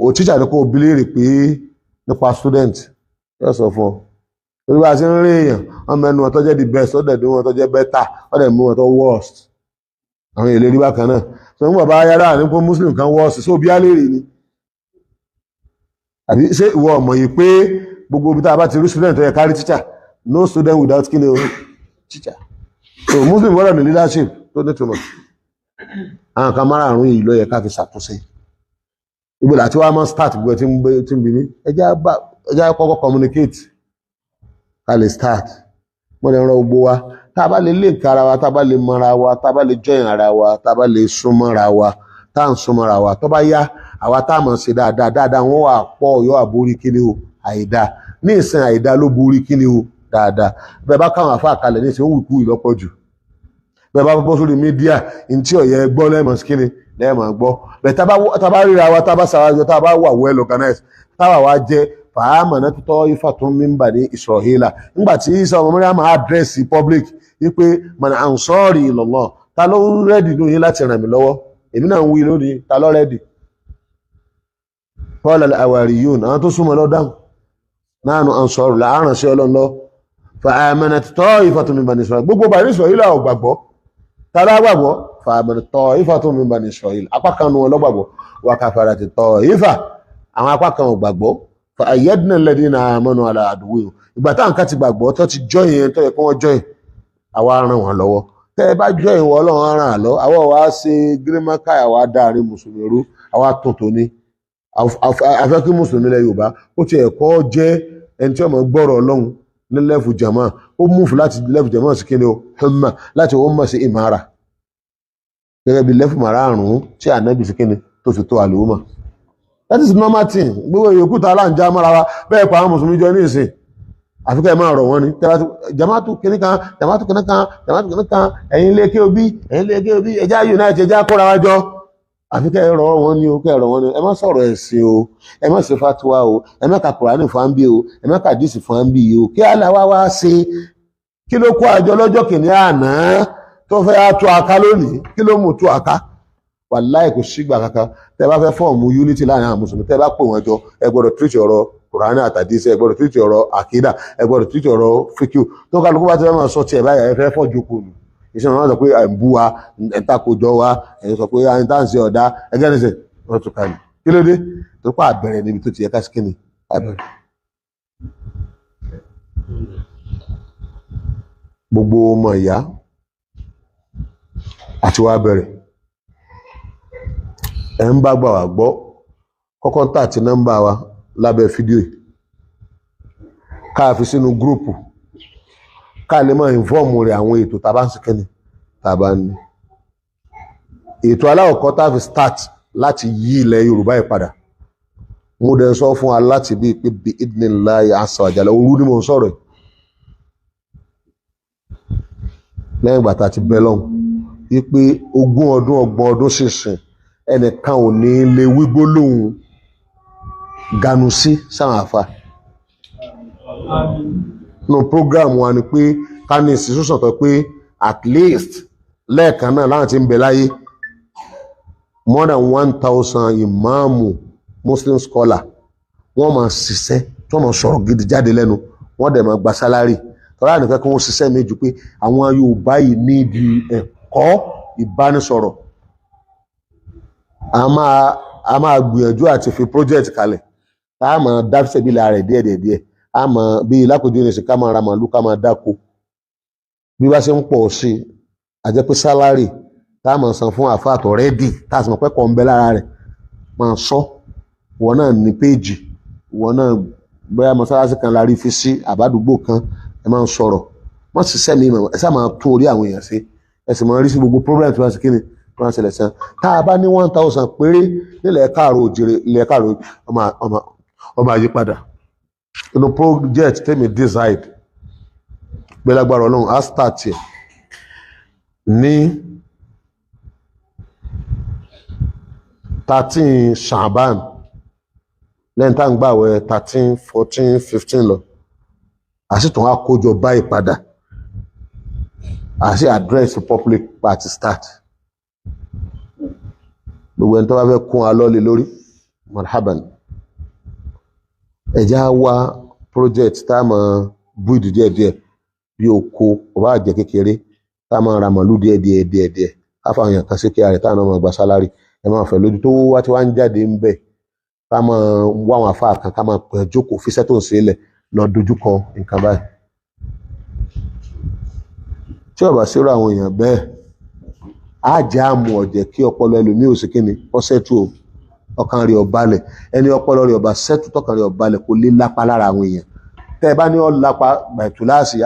ò tíṣà ní kó bí léèrè pé nípa student yóò sọ fún ọ torí bá a ṣe ń rí èèyàn wọn mẹ́nu wọn tó jẹ́ the best ó dẹ̀ dún wọn tó jẹ́ better ó dẹ̀ mú wọn tó worst àwọn èlé rí bákan náà so ń bàbá yára ní pé Muslim kan worst so bí alérè ni àbí ṣé ìwọ ọmọ yìí pé gbogbo ibi tá a bá ti rí student tó yẹ kárí teacher no student without kí ni o teacher so Muslim wọ́n ní leadership tó nítumọ̀ àwọn kan márààrún yìí ló yẹ ká fi ṣàtúnṣe ìgbèlà tí wàá máa start gbogbo tí ń bí mi ẹjẹ́ kọ́kọ́ communicate ká lè start mo lè ran gbogbo wa tá a bá lè link ara wa tá a bá lè mọra wa tá a bá lè join ara wa tá a bá lè súnmọ́ra wa tá à ń súnmọ́ra wa tó bá yá àwa tá a mọ̀ ṣe dáadáa wọ́n wà pọ̀ yóò àborí kíni o àìdá ní ìsìn àìdá ló borí kíni o dáadáa bẹ́ẹ̀ bá káwọn àfa àkàlẹ̀ ní ìsìn ó wùkú ìlọ́pọ̀ jù bẹ́ẹ̀ bá bọ́ sórí mídíà ntí ọ̀yẹ́ gbọ́ lẹ́ẹ̀mọ̀ kíni lẹ́ẹ̀mọ̀ gbọ́ bẹ́ẹ̀ tá a bá ríra wa tá a bá sàrájọ tá a bá wà well organized táwa wá jẹ́ fàámà náà tutọ́ ifá tó ń mímbà ní Isra'ila nígbà tí Isa ọmọ Maryam àdírẹ́sì public wípé man ansari ilallah ta ló rẹ́dì ní yín láti ràn mí lọ́wọ́ èmi náà ń wí lónìí ta ló rẹ́dì qala al-hawariyun àwọn tó súnmọ́ lọ dáhùn nahnu ansaru láàrín sí ọlọ́run lọ fa amanat ta'ifatun min bani Isra'il gbogbo bani Isra'il ò gbàgbọ́ tàbí gbàgbọ́ fa amanat ta'ifatun min bani Isra'il apá kan wọn ló gbàgbọ́ wa kafarat ta'ifa àwọn apá kan ò gbàgbọ́ fa ayyadna alladhina amanu ala aduwwihim ìgbà táwọn kan ti gbàgbọ́ tó ti join yẹn tó yẹ kí wọ́n join àwa ràn wọ́n lọ́wọ́ tẹ́ ẹ bá join wọ́n ọlọ́run ràn án lọ àwa wá ṣe gírímákà àwa dáàrin mùsùlùmí rú àwa tuntun ní afẹ́ kí mùsùlùmí lẹ Yorùbá ó ti ẹ̀kọ́ jẹ́ ẹni tí ọmọ gbọ́rọ̀ ọlọ́run ní lẹ́fù jama ó múfù láti lẹ́fù jama sí kíni o himma láti ó mọ̀ sí ìmára gẹ́gẹ́ bí lẹ́fù márààrún tí ànábì sí kíni tó fi tó àlùmọ̀ that is normal thing gbogbo ìyókù tá aláǹjá mọ́ra wa bẹ́ẹ̀ pa àwọn mùsùlùmí jọ ní ìsìn àfikẹ́ máa rọ̀ wọ́n ni jamatu kìnní kan jamatu kìnní kan jamatu kìnní kan ẹ̀yin ilé kí obi ẹ̀yin ilé kí obi ẹja unite ẹja kóra wa jọ àfikẹ́ rọ̀ wọ́n ni o kẹ́ rọ̀ wọ́n ni ẹ má sọ̀rọ̀ ẹ̀sìn o ẹ má ṣe fatuwa o ẹ má ka Kùránì fún àǹbí o ẹ má ka díìsì fún àǹbí o kí aláwa wá ṣe kí ló kó àjọ lọ́jọ́ kìnní àná tó fẹ́ tú aká lónìí kí ló mú tú aká wàláì kò sígbà kankan tẹ́ bá fẹ́ fọ́ọ̀mù unity láàrin àwọn mùsùlùmí tẹ́ bá pè wọ́n jọ ẹ gbọ́dọ̀ tírìtì ọ̀rọ̀ Kùránì àtàdísẹ́ ẹ gbọ́dọ̀ tírìtì ọ̀rọ̀ àkídà ẹ gbọ́dọ̀ tírìtì ọ̀rọ̀ fíkíù tó kálukú bá ti fẹ́ máa sọ tiẹ̀ báyà ẹ fẹ́ fọ́jú kù nù iṣẹ́ wọn sọ pé ẹ̀ ń bú wa ẹ̀ ń takojọ́ wa ẹ̀ ń sọ pé ẹ̀ ń tàǹsì ọ̀dá ẹgẹ́ ní sẹ̀ wọ́n tún kálí kí ló dé tó pa àbẹ̀rẹ̀ níbi tó ti yẹ káṣí kíni àbẹ̀rẹ̀. gbogbo ọmọ ìyá àti wá bẹ̀rẹ̀ ẹ̀ ń bá gbà wá gbọ́ kọ́kọ́ tà àti nọ́mbà wa lábẹ́ fídíò káà fi sínú gúrùpù káà lè máa ìnfọ́ọ̀mù rẹ̀ àwọn ètò tàbá ń síkẹ́ni tàbá ní ètò aláwọ̀kọ́ tá fi start láti yí ilẹ̀ Yorùbá ìpadà mo dẹ̀ sọ fún wa láti bí pé bí idnillahi azza wa jalla orú ní mo ń sọ̀rọ̀ lẹ́yìn ìgbà tá ti bẹ́ lọ́hùn wípé 20 ọdún 30 ọdún sísìn ẹnìkan ò ní lè wígbó lóhun ganu sí sáwọn àfà no program wa ni pé ká ní institution tó pé at least lẹ́ẹ̀kan náà láwọn tí ń bẹ láyé more than 1000 ìmáàmù Muslim scholar wọ́n máa ṣiṣẹ́ tí wọ́n máa sọ̀rọ̀ gidi jáde lẹ́nu wọ́n dẹ̀ máa gba sálárì tọ́lá nìkan kí wọ́n ṣiṣẹ́ méjì pé àwọn Yorùbá yìí níbi ẹ̀kọ́ ìbánisọ̀rọ̀ a máa gbìyànjú àti fi project kalẹ̀ tá a máa dáfíṣẹ́ bí lára rẹ̀ díẹ̀díẹ̀ a máa bí lápòjú ní sí ká máa ra màálù ká máa dáko bí bá ṣe ń pọ̀ sí àjẹ́ pé sálárì tá a máa san fún àfáàtọ̀ rẹ́dì tá a sì mọ̀ pé kọ́ ń bẹ lára rẹ̀ máa sọ wọ́n náà ní péjì wọ́n náà bóyá mọ́sálásí kan la rí fi sí àbádùgbò kan ẹ máa ń sọ̀rọ̀ wọ́n sì sẹ́mi ìmọ̀ ẹ sá máa tún orí àwọn èèyàn sí ẹ sì máa rí sí gbogbo problem tí wọ́n sì kíni tí wọ́n ṣẹlẹ̀ sàn tá a bá ní 1000 péré nílẹ̀ káàró òjèrè ilẹ̀ káàró ọmọ àyípadà inú project tẹ́mi decide gbẹ́lágbára ọlọ́run á start ẹ̀ ní 13 Ṣàbán lẹ́yìn tá à ń gbàwẹ̀ 13 14 15 lọ àṣìtàn á kójọ báyìí padà àṣì address public party start gbogbo ẹni tó bá fẹ́ kún alọ́lé lórí marhaban ẹ̀já wá project tá a máa build díẹ̀díẹ̀ bí oko ọba àjẹ kékeré tá a máa ra màálù díẹ̀díẹ̀ káfáwọn èèyàn kan sí kí ààrẹ táwọn máa gba sálárì ẹ máa fẹ́ lójú tó wá tí wá ń jáde ń bẹ̀ ká máa wá àwọn afá kan ká máa pẹ̀ jókòó fi sẹ́tò sílẹ̀ lọ dojúkọ nǹkan báyìí tí ọba sírò àwọn èèyàn bẹ́ẹ̀ á jẹ́ àmú ọ̀jẹ̀ kí ọpọlọ ẹlòmíì ò sí kíni ó sẹ́tù ọkàn rẹ̀ ọ̀balẹ̀ ẹni ọpọlọ rẹ̀ ọba sẹ́tù tọkàn rẹ̀ ọ̀balẹ̀ kò lè lápá lára àwọn èèyàn tẹ́ ẹ bá ní ọ̀lápá gbàtúláàsì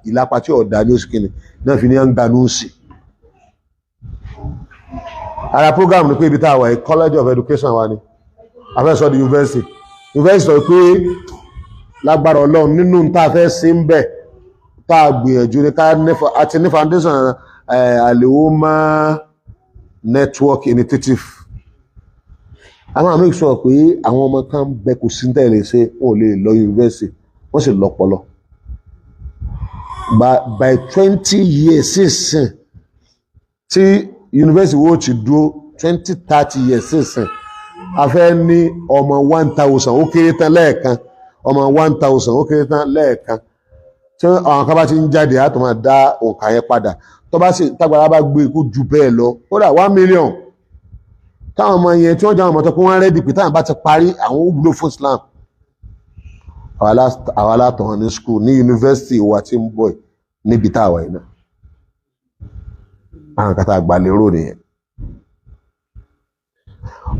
ìlápá tí ọ̀dà ní oṣù kìíní náà fi ní ń gbanú sí. ara program ni pé ibi tá a wà yìí College of Education wa ni afẹ́sọ́ di university sọ pé lágbára Ọlọ́run nínú tá a fẹ́ sí ń bẹ̀ tá a gbìyànjú ní ká àti ní foundation Al-Umma Network Initiative a máa make sure pé àwọn ọmọ kan bẹ kò sí tẹ̀lé ṣe wọn ò lè lọ university wọ́n sì lọ́pọlọ by 20 years sísìn tí university wo ti dúró 20-30 years sísìn a fẹ́ ní ọmọ 1000 ó kéré tán lẹ́ẹ̀kan ọmọ 1000 ó kéré tán lẹ́ẹ̀kan tí àwọn kan bá ti ń jáde á tó máa dá òǹkà yẹn padà tó bá sì tágbára bá gbé ikú ju bẹ́ẹ̀ lọ kódà 1 million táwọn ọmọ yẹn tí wọ́n jẹ́ àwọn ọmọ tó kó wọ́n rẹ́dì pé táwọn bá ti parí àwọn ó wúlò fún Islam àwa látọ̀ ní school ní yunifásitì wa tí ń bọ̀ níbi táwa yìí náà àwọn kan tá a gbà lérò nìyẹn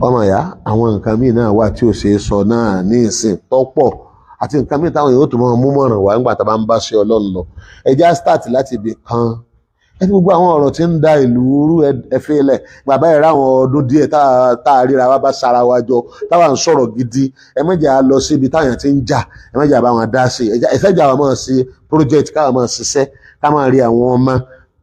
ọmọ ìyá àwọn nǹkan míì náà wà tí ò ṣeé sọ náà ní ìsìn tọ́pọ̀ àti nǹkan míì táwọn èèyàn tó máa mú mọ̀ràn wá nígbà tá a bá ń bá ṣe Ọlọ́run lọ ẹjẹ́ á start láti ibì kan ẹni gbogbo àwọn ọ̀rọ̀ tí ń da ìlú rú ẹfẹ́ lẹ̀ bàbá ẹ̀rọ àwọn ọdún díẹ̀ tá a ríra wa bá sara wa jọ táwa ń sọ̀rọ̀ gidi ẹ mẹ́jẹ̀ á lọ síbi táyàn ti ń jà ẹ mẹ́jẹ̀ á bá wọn dá sí ẹ̀fẹ́jà wa máa ṣe project káwa máa ṣiṣẹ́ ká máa rí àwọn ọmọ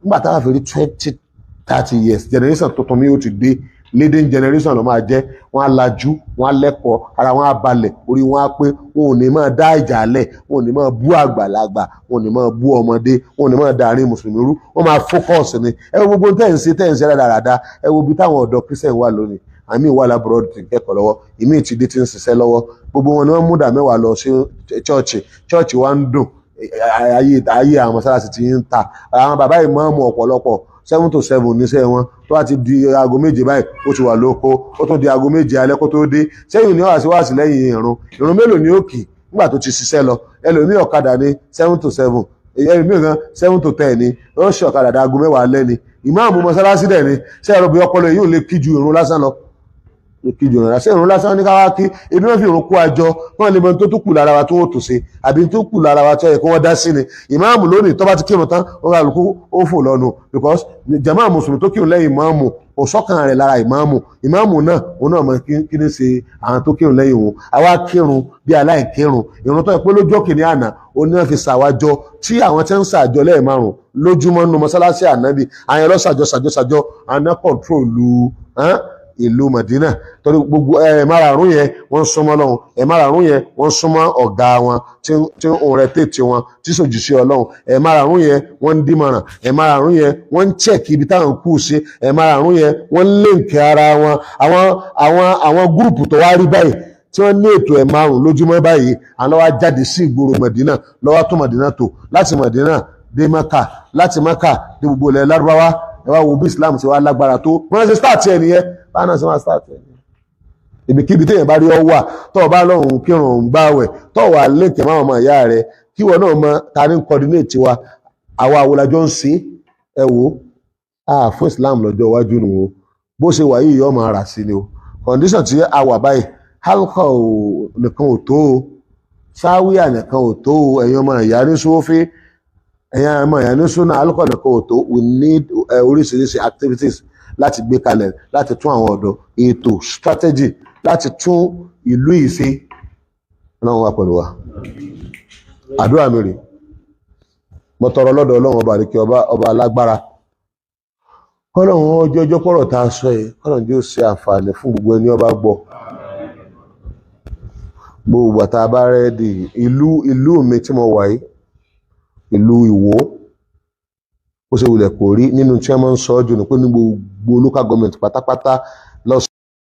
nígbà táwa fi rí 20-30 years generation tuntun mi ó ti dé leading generation ló máa jẹ́ wọ́n á lajú wọ́n á lẹ́kọ̀ọ́ ara wọn á balẹ̀ orí wọn á pé wọn ò ní máa dá ìjà lẹ̀ wọn ò ní máa bú àgbàlagbà wọn ò ní máa bú ọmọdé wọn ò ní máa darí mùsùlùmí rú wọ́n máa focus ni ẹ wo gbogbo tẹ́ǹsì dáradára ẹ wo bí táwọn ọ̀dọ́ Christian wà lónìí àmì ìwà labroad ti kẹ́kọ̀ọ́ lọ́wọ́ ìmí ti dé ti ń ṣiṣẹ́ lọ́wọ́ gbogbo wọn ni wọ́n mú 10 lọ sí chọ́ọ̀chì wa ń dùn ayé àwọn mọ́sálásí ti ń ta àwọn bàbá ìmáàmù ọ̀pọ̀lọpọ̀ 7 to 7 níṣẹ́ wọn tó bá ti di aago 7 báyìí ó ti wà lóko ó tún di aago 7 alẹ́ kó tó dé sẹ́yìn ní wàásí lẹ́yìn ìrun mélòó ni ó kì nígbà tó ti ṣiṣẹ́ lọ ẹlòmíì ọ̀kadà ní 7 to 7 ẹlòmíì kan 7 to 10 ni ó ṣe ọ̀kadà dá aago 10 alẹ́ ni ìmáàmù mọ́sálásí dẹ̀ ni ṣé ẹ̀rọ bí ọpọlọ yìí ò lè kí ju ìrun lásán lọ kíjọ rẹ̀ ṣé ìrun lásán ní káwá kí ebi wọ́n fi ìrun kó àjọ wọ́n lè mọ tó kù lára wa tó wọ́n tò ṣe àbí tó kù lára wa tó yẹ kí wọ́n dá sí ni ìmáàmù lónìí tó bá ti kírun tán wọ́n rà lóko ó fò lọ́nu because jàmáà mùsùlùmí tó kírun lẹ́yìn ìmáàmù kò sọ́kàn rẹ̀ lára ìmáàmù náà òun náà mọ kí ní ṣe àwọn tó kírun lẹ́yìn òun àwa kírun bí aláìkírun ìrun tó yẹ pé lójọ́ kìíní àná ó ní wọ́n fi ṣàwájọ tí àwọn tí ń ṣàjọ lẹ́yìn márùn lójúmọ́ nínú mọ́sálásí ànábì àyàn lọ ṣàjọ àná kọ̀ǹtrólù ìlú Madina torí gbogbo márààrún yẹn wọ́n súnmọ́ Ọlọ́run márààrún yẹn wọ́n súnmọ́ ọ̀gá wọn tí òun rẹ̀ tètè wọn tí sòjì sí Ọlọ́run márààrún yẹn wọ́n ń dímọ̀ràn márààrún yẹn wọ́n ń check ibi táwọn kù sí márààrún yẹn wọ́n ń lẹ́ǹkì ara wọn àwọn gúrùpù tó wá rí báyìí tí wọ́n ní ètò márùn lójúmọ́ báyìí àwọn wá jáde sí ìgboro Madina lọ́wọ́ tó Madina tó láti Madina dé Maka láti Maka dé gbogbo ilẹ̀ Lárúbáwá ẹ wá wo bí Islam ṣe wá lágbára tó wọ́n ṣe start ẹ̀ nìyẹn báwọn ṣe máa start ẹ̀ nìyẹn ibikíbi téèyàn bá rí ọ wà tó o bá lọ́hùn kírun gbáwẹ̀ tó o wà lẹ́kẹ̀ẹ́ máwọn ọmọ ìyá rẹ kí wọn náà mọ ta ní coordinate wa àwa àwòlájọ ń ṣe ẹ wò fún Islam lọ́jọ́ iwájú nù o bó ṣe wà yìí yọ ọmọ ara sí ni o condition tí a wà báyìí halqa nìkan ò tó o sáwíà nìkan ò tó o ẹ̀yin ọmọ ìyá ní sófé ẹ̀yin ọmọ ìyá ní súnà halqa nìkan ò tó we need oríṣiríṣi activities láti gbé kalẹ̀ láti tún àwọn ọ̀dọ́ ètò strategy láti tún ìlú ìṣe ọlọ́run wà pẹ̀lú wa àdúrà mi rè mo tọrọ lọ́dọ̀ ọlọ́run ọba àríkẹ́ ọba alágbára kọ́lọ́run ọjọ́ pọ̀rọ̀ tá a sọ yìí kọ́lọ́run jẹ́ ó ṣe àǹfààní fún gbogbo ẹni ọba gbọ́ gbogbo àtà bá rẹ̀ di ìlú mi tí mo wà yìí ìlú Ìwó ó ṣe wulẹ̀ kò rí nínú tí wọ́n máa ń sọ ọ́ jù ní pé ní gbogbo local government pátápátá lọ